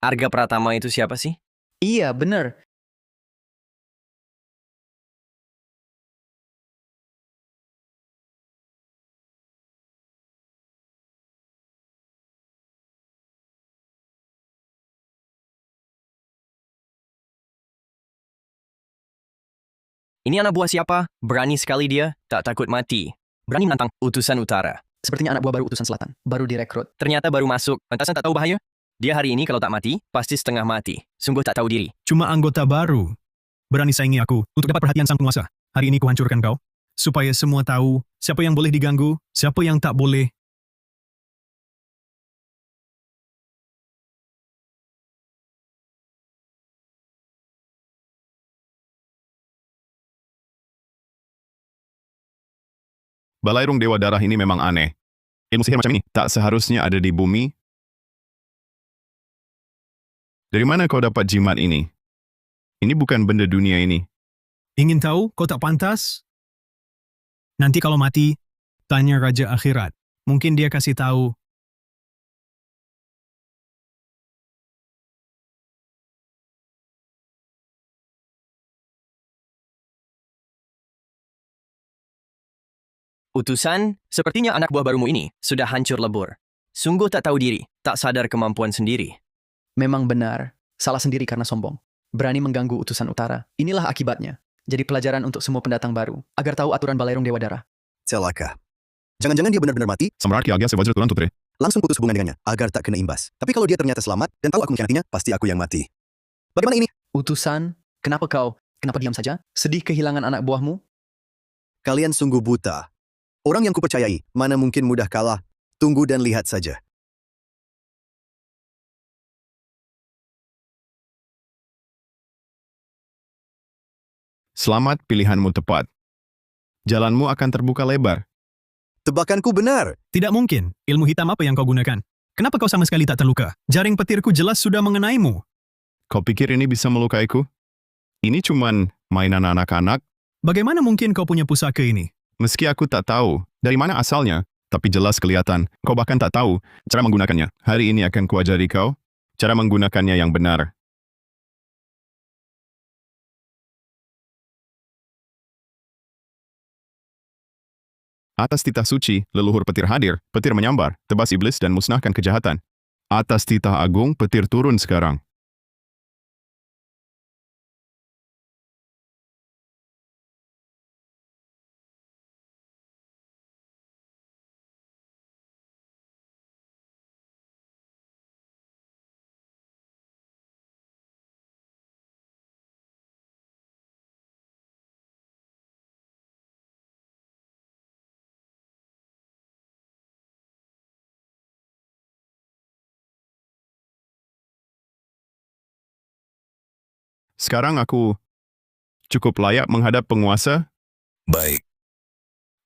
Arga Pratama itu siapa sih? Iya, benar. Ini anak buah siapa? Berani sekali dia, tak takut mati. Berani menantang utusan utara. Sepertinya anak buah baru utusan selatan. Baru direkrut. Ternyata baru masuk. Pantasan tak tahu bahaya? Dia hari ini kalau tak mati, pasti setengah mati. Sungguh tak tahu diri. Cuma anggota baru. Berani saingi aku untuk dapat perhatian sang penguasa. Hari ini kuhancurkan kau. Supaya semua tahu siapa yang boleh diganggu, siapa yang tak boleh. Balairung Dewa Darah ini memang aneh. Ilmu sihir macam ini tak seharusnya ada di bumi. Dari mana kau dapat jimat ini? Ini bukan benda dunia ini. Ingin tahu kau tak pantas? Nanti kalau mati, tanya Raja Akhirat. Mungkin dia kasih tahu. Utusan, sepertinya anak buah barumu ini sudah hancur lebur. Sungguh tak tahu diri, tak sadar kemampuan sendiri. Memang benar. Salah sendiri karena sombong. Berani mengganggu utusan utara. Inilah akibatnya. Jadi pelajaran untuk semua pendatang baru. Agar tahu aturan Balairung Dewa Darah. Celaka. Jangan-jangan dia benar-benar mati? Samrarki Agya Sewajra Tulan Tutre. Langsung putus hubungan dengannya, agar tak kena imbas. Tapi kalau dia ternyata selamat, dan tahu aku mengkhianatinya, pasti aku yang mati. Bagaimana ini? Utusan, kenapa kau? Kenapa diam saja? Sedih kehilangan anak buahmu? Kalian sungguh buta. Orang yang kupercayai, mana mungkin mudah kalah. Tunggu dan lihat saja. Selamat, pilihanmu tepat. Jalanmu akan terbuka lebar. Tebakanku benar. Tidak mungkin. Ilmu hitam apa yang kau gunakan? Kenapa kau sama sekali tak terluka? Jaring petirku jelas sudah mengenaimu. Kau pikir ini bisa melukaiku? Ini cuman mainan anak-anak. Bagaimana mungkin kau punya pusaka ini? Meski aku tak tahu dari mana asalnya, tapi jelas kelihatan. Kau bahkan tak tahu cara menggunakannya. Hari ini akan kuajari kau cara menggunakannya yang benar. Atas titah suci, leluhur petir hadir, petir menyambar, tebas iblis dan musnahkan kejahatan. Atas titah agung, petir turun sekarang. Sekarang aku cukup layak menghadap penguasa? Baik.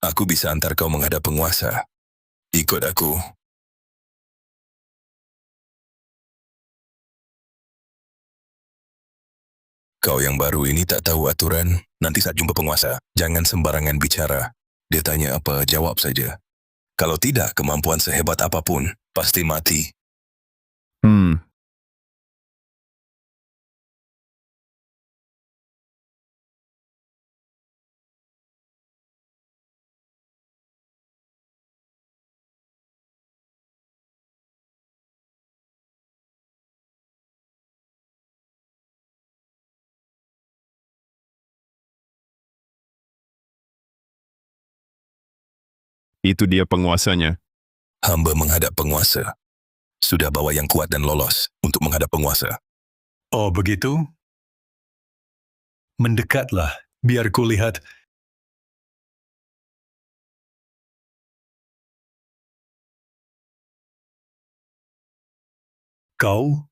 Aku bisa antar kau menghadap penguasa. Ikut aku. Kau yang baru ini tak tahu aturan, nanti saat jumpa penguasa, jangan sembarangan bicara. Dia tanya apa, jawab saja. Kalau tidak, kemampuan sehebat apapun, pasti mati. Itu dia penguasanya. Hamba menghadap penguasa. Sudah bawa yang kuat dan lolos untuk menghadap penguasa. Oh begitu? Mendekatlah, biar kulihat. Kau?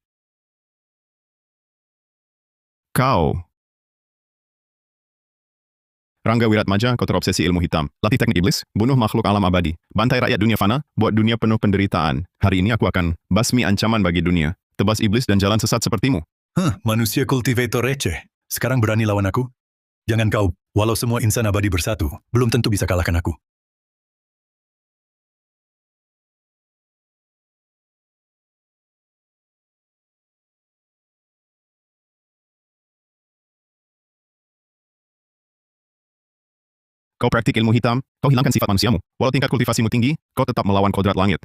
Rangga Wiratmaja, kau terobsesi ilmu hitam. Latih teknik iblis, bunuh makhluk alam abadi. Bantai rakyat dunia fana, buat dunia penuh penderitaan. Hari ini aku akan basmi ancaman bagi dunia. Tebas iblis dan jalan sesat sepertimu. Manusia kultivator receh. Sekarang berani lawan aku? Jangan kau, walau semua insan abadi bersatu, belum tentu bisa kalahkan aku. Kau praktik ilmu hitam, kau hilangkan sifat manusiamu. Walau tingkat kultivasimu tinggi, kau tetap melawan kodrat langit.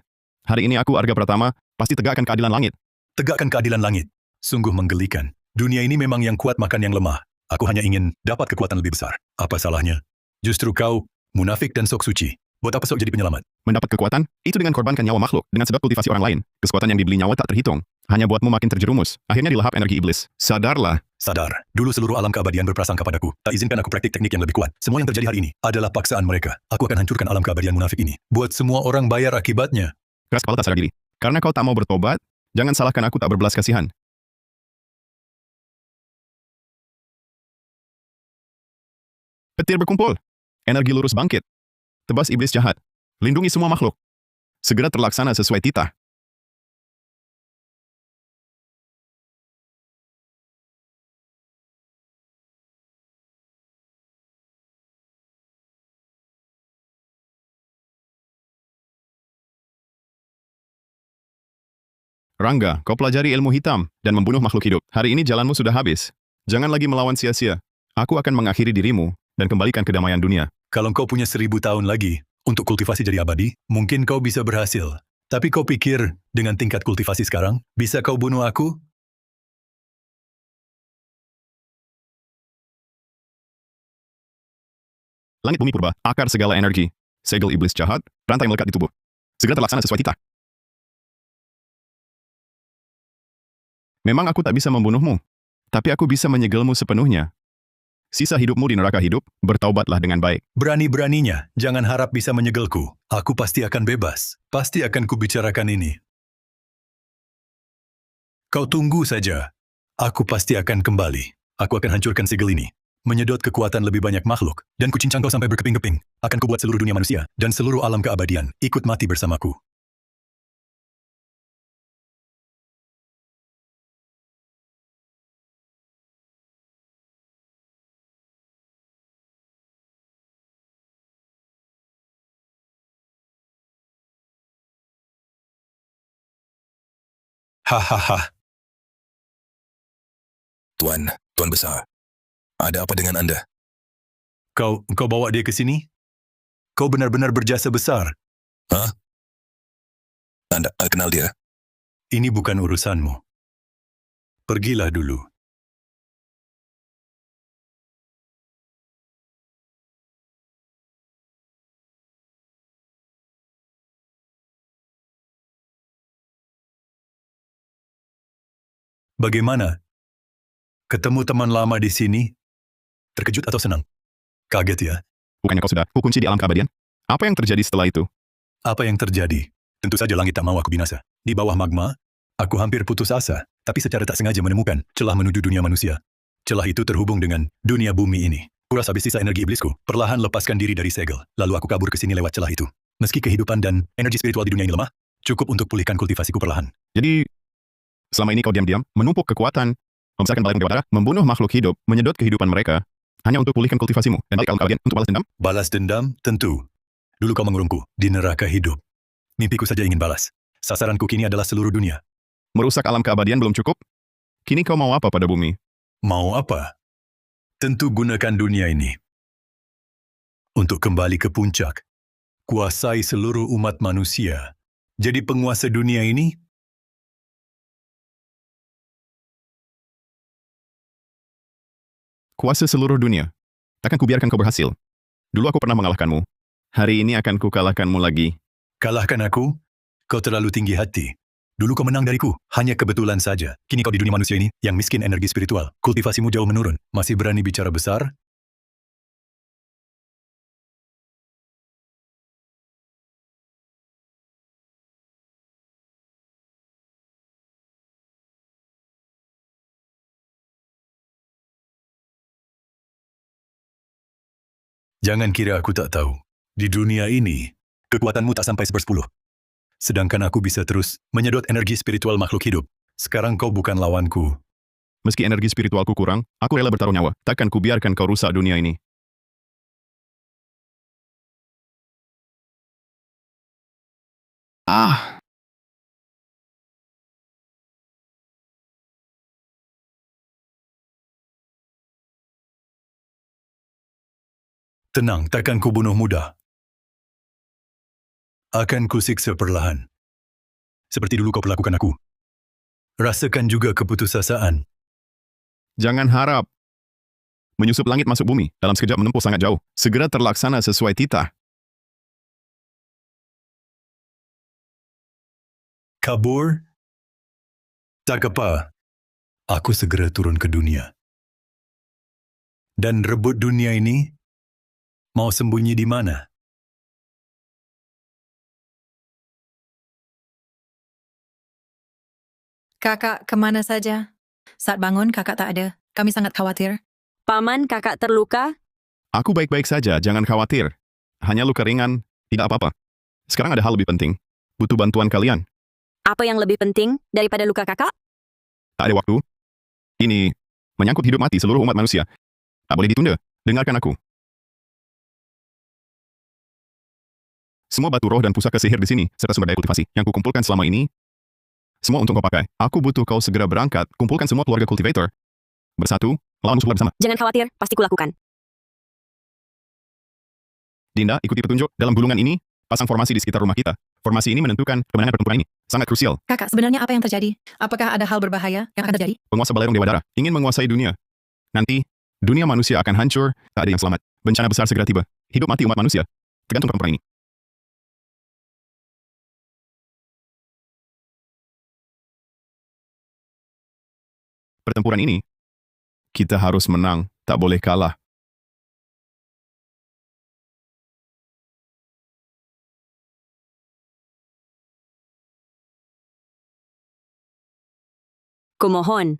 Hari ini aku, Arga Pratama, pasti tegakkan keadilan langit. Tegakkan keadilan langit. Sungguh menggelikan. Dunia ini memang yang kuat makan yang lemah. Aku hanya ingin dapat kekuatan lebih besar. Apa salahnya? Justru kau, munafik dan sok suci. Buat apa sok jadi penyelamat? Mendapat kekuatan, itu dengan korbankan nyawa makhluk, dengan sebab kultivasi orang lain. Kesempatan yang dibeli nyawa tak terhitung. Hanya buatmu makin terjerumus. Akhirnya dilahap energi iblis. Sadarlah. Sadar, dulu seluruh alam keabadian berprasangka padaku. Tak izinkan aku praktik teknik yang lebih kuat. Semua yang terjadi hari ini adalah paksaan mereka. Aku akan hancurkan alam keabadian munafik ini. Buat semua orang bayar akibatnya. Keras kepala tak sadar diri. Karena kau tak mau bertobat, jangan salahkan aku tak berbelas kasihan. Petir berkumpul. Energi lurus bangkit. Tebas iblis jahat. Lindungi semua makhluk. Segera terlaksana sesuai titah. Rangga, kau pelajari ilmu hitam dan membunuh makhluk hidup. Hari ini jalanmu sudah habis. Jangan lagi melawan sia-sia. Aku akan mengakhiri dirimu dan kembalikan kedamaian dunia. Kalau kau punya 1000 tahun lagi untuk kultivasi jadi abadi, mungkin kau bisa berhasil. Tapi kau pikir dengan tingkat kultivasi sekarang, bisa kau bunuh aku? Langit bumi purba, akar segala energi. Segel iblis jahat, rantai melekat di tubuh. Segera terlaksana sesuai titah. Memang aku tak bisa membunuhmu, tapi aku bisa menyegelmu sepenuhnya. Sisa hidupmu di neraka hidup, bertaubatlah dengan baik. Berani-beraninya, jangan harap bisa menyegelku. Aku pasti akan bebas. Pasti akan kubicarakan ini. Kau tunggu saja. Aku pasti akan kembali. Aku akan hancurkan segel ini. menyedot kekuatan lebih banyak makhluk, dan kucincang kau sampai berkeping-keping. Akan kubuat seluruh dunia manusia dan seluruh alam keabadian ikut mati bersamaku. Hahaha. Tuan besar. Ada apa dengan Anda? Kau bawa dia ke sini? Kau benar-benar berjasa besar. Hah? Anda kenal dia? Ini bukan urusanmu. Pergilah dulu. Bagaimana? Ketemu teman lama di sini? Terkejut atau senang? Kaget ya? Bukannya kau sudah kukunci di alam keabadian? Apa yang terjadi setelah itu? Apa yang terjadi? Tentu saja langit tak mau aku binasa. Di bawah magma, aku hampir putus asa, tapi secara tak sengaja menemukan celah menuju dunia manusia. Celah itu terhubung dengan dunia bumi ini. Kuras habis sisa energi iblisku, perlahan lepaskan diri dari segel. Lalu aku kabur ke sini lewat celah itu. Meski kehidupan dan energi spiritual di dunia ini lemah, cukup untuk pulihkan kultivasiku perlahan. Jadi, selama ini kau diam-diam, menumpuk kekuatan, membesarkan balai dewa darah, membunuh makhluk hidup, menyedot kehidupan mereka, hanya untuk pulihkan kultivasimu, dan balik ke alam keabadian untuk balas dendam? Balas dendam? Tentu. Dulu kau mengurungku di neraka hidup. Mimpiku saja ingin balas. Sasaranku kini adalah seluruh dunia. Merusak alam keabadian belum cukup? Kini kau mau apa pada bumi? Mau apa? Tentu gunakan dunia ini untuk kembali ke puncak. Kuasai seluruh umat manusia. Jadi penguasa dunia ini? Kuasa seluruh dunia. Takkan kubiarkan kau berhasil. Dulu aku pernah mengalahkanmu. Hari ini akan kukalahkanmu lagi. Kalahkan aku? Kau terlalu tinggi hati. Dulu kau menang dariku, hanya kebetulan saja. Kini kau di dunia manusia ini, yang miskin energi spiritual. Kultivasimu jauh menurun. Masih berani bicara besar? Jangan kira aku tak tahu. Di dunia ini, kekuatanmu tak sampai 1/10. Sedangkan aku bisa terus menyedot energi spiritual makhluk hidup. Sekarang kau bukan lawanku. Meski energi spiritualku kurang, aku rela bertaruh nyawa. Takkan kubiarkan kau rusak dunia ini. Ah! Tenang, takkan kubunuh mudah. Akan kusiksa perlahan. Seperti dulu kau perlakukan aku. Rasakan juga keputusasaan. Jangan harap. Menyusup langit masuk bumi, dalam sekejap menempuh sangat jauh. Segera terlaksana sesuai titah. Kabur? Tak apa. Aku segera turun ke dunia. Dan rebut dunia ini? Mau sembunyi di mana? Kakak kemana saja? Saat bangun, kakak tak ada. Kami sangat khawatir. Paman, kakak terluka? Aku baik-baik saja, jangan khawatir. Hanya luka ringan, tidak apa-apa. Sekarang ada hal lebih penting. Butuh bantuan kalian. Apa yang lebih penting daripada luka kakak? Tak ada waktu. Ini menyangkut hidup mati seluruh umat manusia. Tak boleh ditunda. Dengarkan aku. Semua batu roh dan pusaka sihir di sini, serta sumber daya kultivasi yang kukumpulkan selama ini, semua untuk kau pakai. Aku butuh kau segera berangkat, kumpulkan semua keluarga kultivator. Bersatu, lawan musuh bersama. Jangan khawatir, pasti kulakukan. Dinda, ikuti petunjuk. Dalam gulungan ini, pasang formasi di sekitar rumah kita. Formasi ini menentukan kemenangan pertempuran ini. Sangat krusial. Kakak, sebenarnya apa yang terjadi? Apakah ada hal berbahaya yang akan terjadi? Penguasa Balerong Dewa Darah ingin menguasai dunia. Nanti, dunia manusia akan hancur, tak ada yang selamat. Bencana besar segera tiba. Hidup mati umat manusia tergantung pertempuran ini. Pertempuran ini, kita harus menang, tak boleh kalah. Kumohon.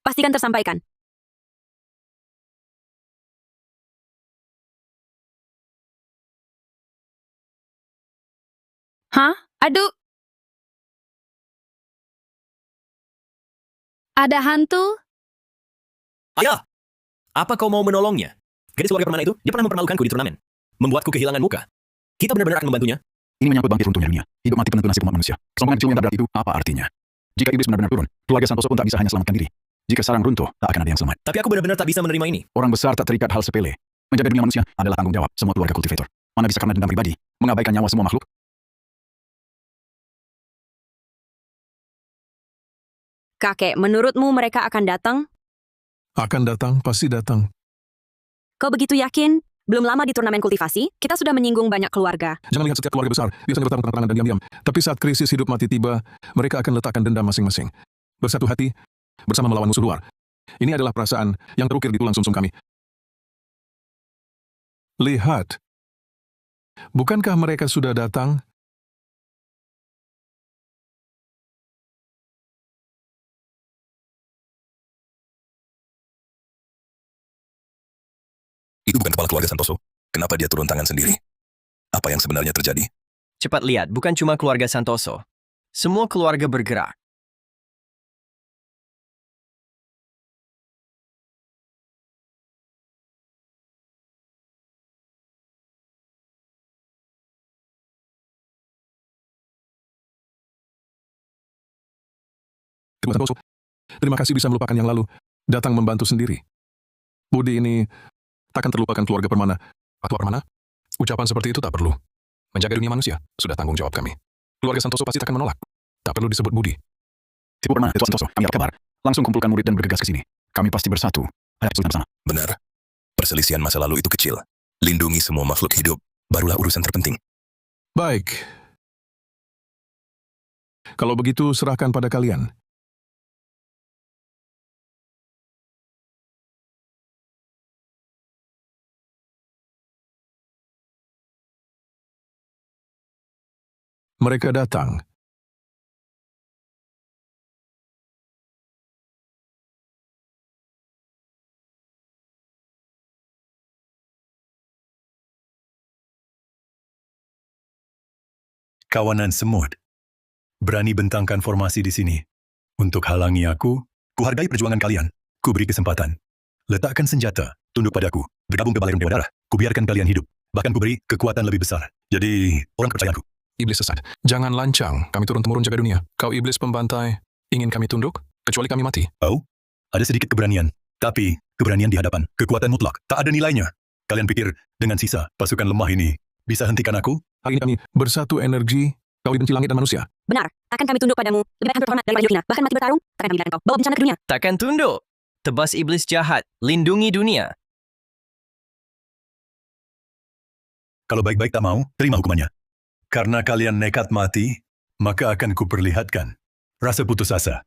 Pastikan tersampaikan. Aduh. Ada hantu? Ayah! Apa kau mau menolongnya? Gadis keluarga permana itu, dia pernah mempermalukanku di turnamen. Membuatku kehilangan muka. Kita benar-benar akan membantunya. Ini menyangkut bangkit runtuhnya dunia. Hidup mati penentu nasib umat manusia. Kesombongan kecil yang tak berat itu apa artinya? Jika iblis benar-benar turun, keluarga Santoso pun tak bisa hanya selamatkan diri. Jika sarang runtuh, tak akan ada yang selamat. Tapi aku benar-benar tak bisa menerima ini. Orang besar tak terikat hal sepele. Menjaga dunia manusia adalah tanggung jawab semua keluarga kultivator. Mana bisa karena dendam pribadi, mengabaikan nyawa semua makhluk? Kakek, menurutmu mereka akan datang? Akan datang, pasti datang. Kau begitu yakin? Belum lama di turnamen kultivasi, kita sudah menyinggung banyak keluarga. Jangan lihat setiap keluarga besar, biasanya bertarung terang-terangan dan diam-diam. Tapi saat krisis hidup mati tiba, mereka akan letakkan dendam masing-masing. Bersatu hati, bersama melawan musuh luar. Ini adalah perasaan yang terukir di tulang sumsum kami. Lihat. Bukankah mereka sudah datang? Itu bukan kepala keluarga Santoso. Kenapa dia turun tangan sendiri? Apa yang sebenarnya terjadi? Cepat lihat, bukan cuma keluarga Santoso. Semua keluarga bergerak. Santoso, terima kasih bisa melupakan yang lalu. Datang membantu sendiri. Budi ini takkan terlupakan keluarga Permana. Atau Permana? Ucapan seperti itu tak perlu. Menjaga dunia manusia sudah tanggung jawab kami. Keluarga Santoso pasti takkan menolak. Tak perlu disebut Budi. Tipu Permana, itu Santoso. Kami apa kabar? Langsung kumpulkan murid dan bergegas ke sini. Kami pasti bersatu. Ayo bersama. Benar. Perselisihan masa lalu itu kecil. Lindungi semua makhluk hidup. Barulah urusan terpenting. Baik. Kalau begitu, serahkan pada kalian. Mereka datang. Kawanan semut. Berani bentangkan formasi di sini. Untuk halangi aku, kuhargai perjuangan kalian. Ku beri kesempatan. Letakkan senjata, tunduk padaku, bergabung ke Balai Dewa Darah. Kubiarkan kalian hidup. Bahkan ku beri kekuatan lebih besar. Jadi, orang kepercayaanku. Iblis sesat. Jangan lancang. Kami turun-temurun jaga dunia. Kau iblis pembantai. Ingin kami tunduk? Kecuali kami mati. Oh, ada sedikit keberanian. Tapi, keberanian di hadapan. Kekuatan mutlak. Tak ada nilainya. Kalian pikir, dengan sisa pasukan lemah ini, bisa hentikan aku? Hari ini kami bersatu energi. Kau dibenci langit dan manusia. Benar, akan kami tunduk padamu. Lebih baik hampir terhormat daripada hidup hina. Bahkan mati bertarung, takkan kami biarkan kau. Bawa bencana ke dunia. Takkan tunduk. Tebas iblis jahat. Lindungi dunia. Kalau baik-baik tak mau, terima hukumannya. Karena kalian nekat mati, maka akan kuperlihatkan rasa putus asa.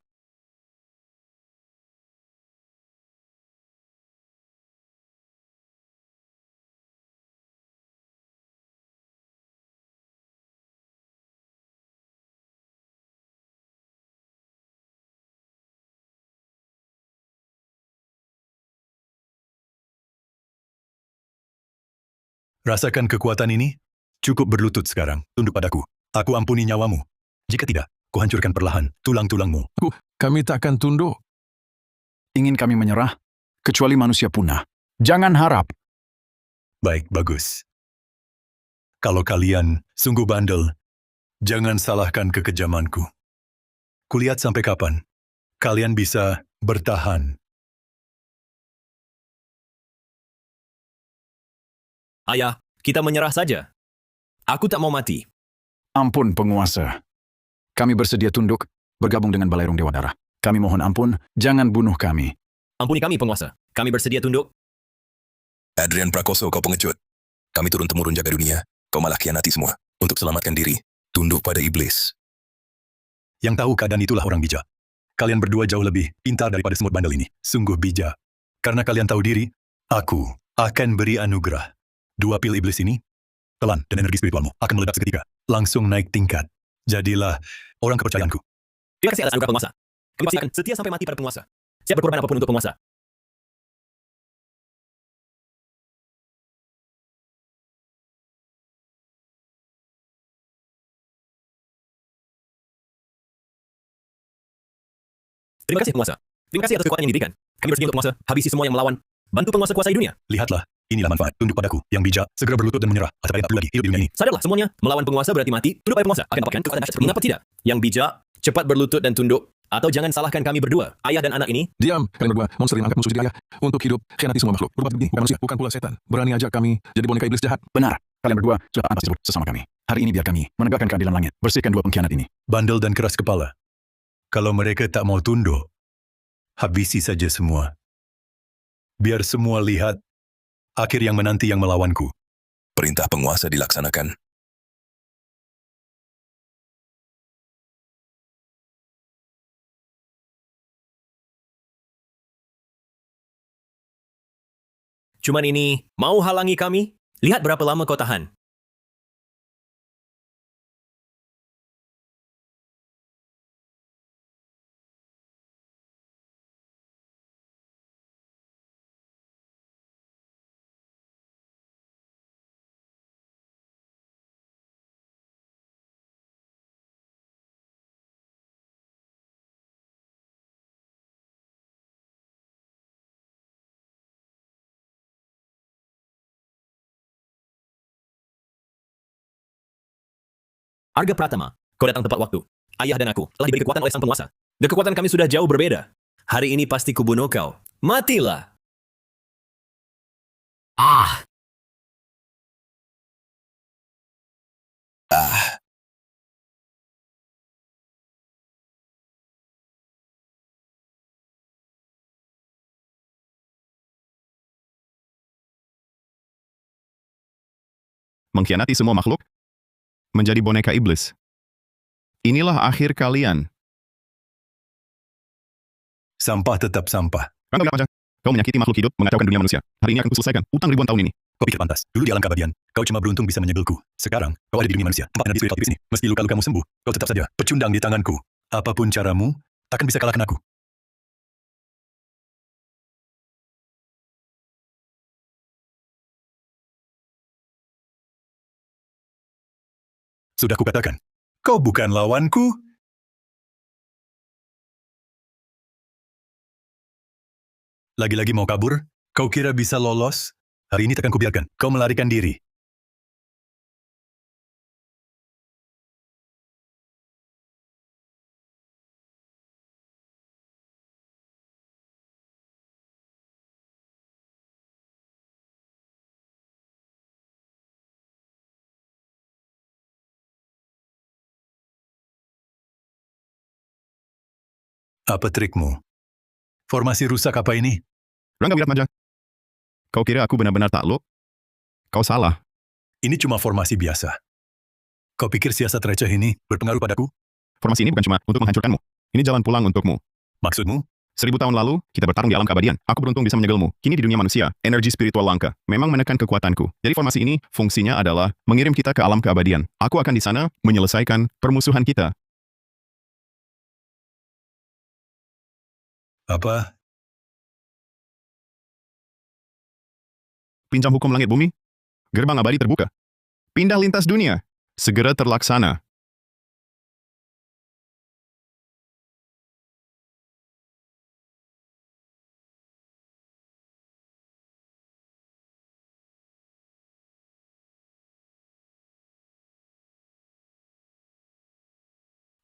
Rasakan kekuatan ini? Cukup berlutut sekarang, tunduk padaku. Aku ampuni nyawamu. Jika tidak, kuhancurkan perlahan tulang-tulangmu. Kami takkan tunduk. Ingin kami menyerah? Kecuali manusia punah. Jangan harap. Baik, bagus. Kalau kalian sungguh bandel, jangan salahkan kekejamanku. Kulihat sampai kapan kalian bisa bertahan. Ayah, kita menyerah saja. Aku tak mau mati. Ampun, penguasa. Kami bersedia tunduk, bergabung dengan Balerung Dewa Darah. Kami mohon ampun, jangan bunuh kami. Ampuni kami, penguasa. Kami bersedia tunduk. Adrian Prakoso, kau pengecut. Kami turun-temurun jaga dunia. Kau malah khianati semua. Untuk selamatkan diri, tunduk pada iblis. Yang tahu keadaan itulah orang bijak. Kalian berdua jauh lebih pintar daripada semut bandel ini. Sungguh bijak. Karena kalian tahu diri, aku akan beri anugerah. 2 pil iblis ini, telan dan energi spiritualmu akan meledak seketika. Langsung naik tingkat. Jadilah orang kepercayaanku. Terima kasih atas anugerah penguasa. Kami pasti akan setia sampai mati pada penguasa. Siap berkorban apapun untuk penguasa. Terima kasih penguasa. Terima kasih atas kekuatan yang diberikan. Kami bersedia untuk penguasa, habisi semua yang melawan. Bantu penguasa kuasai dunia. Lihatlah, inilah manfaat. Tunduk padaku, yang bijak, segera berlutut dan menyerah. Atau tak perlu lagi hidup di dunia ini. Sadarlah semuanya, melawan penguasa berarti mati. Tunduk pada penguasa akan dapatkan kekuatan dahsyat seperti mengapa tidak? Yang bijak, cepat berlutut dan tunduk. Atau jangan salahkan kami berdua, ayah dan anak ini. Diam, kalian berdua. Monster yang angkat musuh jadi ayah. Untuk hidup, khianati semua makhluk. Berbuat begini, bukan manusia, bukan pula setan. Berani ajak kami jadi boneka iblis jahat. Benar, kalian berdua sudah pantas disebut sesama kami. Hari ini biar kami menegakkan keadilan langit. Bersihkan dua pengkhianat ini. Bandel dan keras kepala. Kalau mereka tak mau tunduk, habisi saja semua. Biar semua lihat akhir yang menanti yang melawanku. Perintah penguasa dilaksanakan. Cuman ini, mau halangi kami? Lihat berapa lama kau tahan. Arga Pratama, kau datang tepat waktu. Ayah dan aku telah diberi kekuatan oleh sang penguasa. Dan kekuatan kami sudah jauh berbeda. Hari ini pasti kubunuh kau. Matilah! Ah! Mengkhianati semua makhluk? Menjadi boneka iblis. Inilah akhir kalian. Sampah tetap sampah. Rangga Wirapanja, kau menyakiti makhluk hidup, mengacaukan dunia manusia. Hari ini akan kuselesaikan utang ribuan tahun ini. Kau pikir pantas. Dulu di alam keabadian, kau cuma beruntung bisa menyegelku. Sekarang, kau ada di dunia manusia. Tempat energi spiritual tipis ini. Meski luka-lukamu sembuh, kau tetap saja pecundang di tanganku. Apapun caramu, takkan bisa kalahkan aku. Sudah kukatakan, kau bukan lawanku. Lagi-lagi mau kabur? Kau kira bisa lolos? Hari ini takkan kubiarkan. Kau melarikan diri. Apa trikmu? Formasi rusak apa ini? Rangga Wirapanja, kau kira aku benar-benar takluk? Kau salah. Ini cuma formasi biasa. Kau pikir siasat receh ini berpengaruh padaku? Formasi ini bukan cuma untuk menghancurkanmu. Ini jalan pulang untukmu. Maksudmu? 1000 tahun lalu, kita bertarung di alam keabadian. Aku beruntung bisa menyegelmu. Kini di dunia manusia, energi spiritual langka memang menekan kekuatanku. Jadi formasi ini, fungsinya adalah mengirim kita ke alam keabadian. Aku akan di sana menyelesaikan permusuhan kita. Apa? Pinjam hukum langit bumi. Gerbang abadi terbuka. Pindah lintas dunia. Segera terlaksana.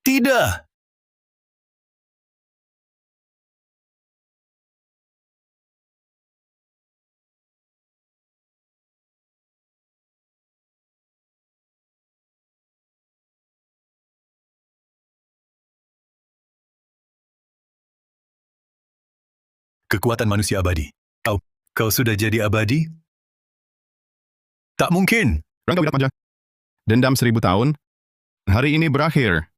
Tidak! Kekuatan manusia abadi. Kau sudah jadi abadi? Tak mungkin. Rangga Wirapanja. Dendam 1000 tahun. Hari ini berakhir.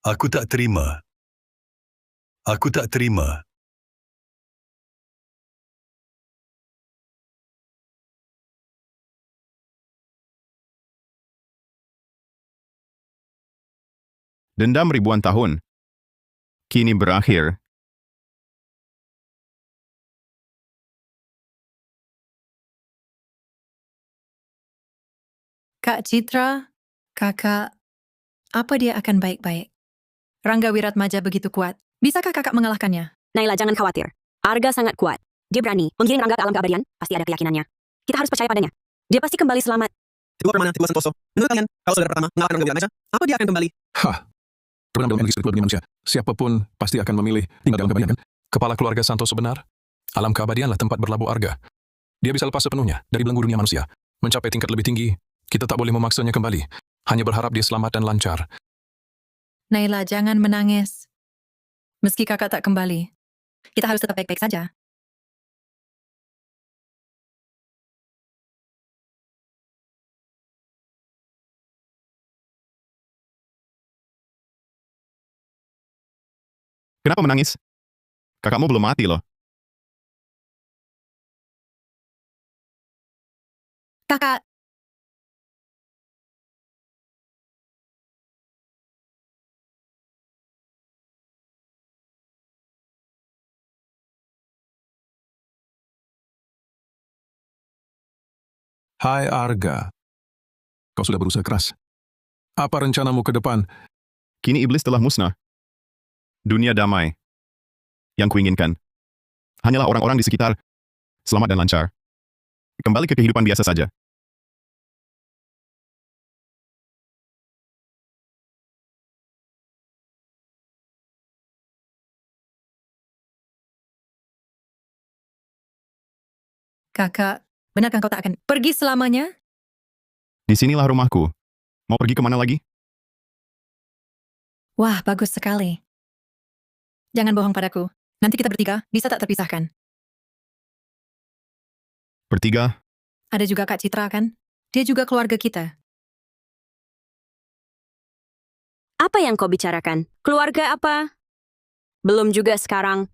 Aku tak terima. Aku tak terima. Dendam ribuan tahun. Kini berakhir. Kak Citra, kakak, apa dia akan baik-baik? Rangga Wiratmaja begitu kuat. Bisakah kakak mengalahkannya? Naila, jangan khawatir. Arga sangat kuat. Dia berani menggiring Rangga ke alam keabadian, pasti ada keyakinannya. Kita harus percaya padanya. Dia pasti kembali selamat. Teguh Permana, Teguh Santoso. Menurut kalian, kalau saudara pertama mengalahkan Rangga Wiratmaja, apa dia akan kembali? Hah. Terbenam dalam energi spiritual dunia manusia. Siapapun pasti akan memilih tinggal dalam keabadian, kan? Kepala keluarga Santoso benar. Alam keabadianlah tempat berlabuh Arga. Dia bisa lepas sepenuhnya dari belenggu dunia manusia. Mencapai tingkat lebih tinggi, kita tak boleh memaksanya kembali. Hanya berharap dia selamat dan lancar. Naila, jangan menangis. Meski kakak tak kembali, kita harus tetap baik-baik saja. Kenapa menangis? Kakakmu belum mati loh. Kakak, Hai Arga. Kau sudah berusaha keras. Apa rencanamu ke depan? Kini iblis telah musnah. Dunia damai. Yang kuinginkan hanyalah orang-orang di sekitar selamat dan lancar. Kembali ke kehidupan biasa saja. kakak, benarkah kau tak akan pergi selamanya? Disinilah rumahku. Mau pergi kemana lagi? Wah, bagus sekali. Jangan bohong padaku. Nanti kita bertiga bisa tak terpisahkan. Bertiga? Ada juga Kak Citra kan? Dia juga keluarga kita. Apa yang kau bicarakan? Keluarga apa? Belum juga sekarang.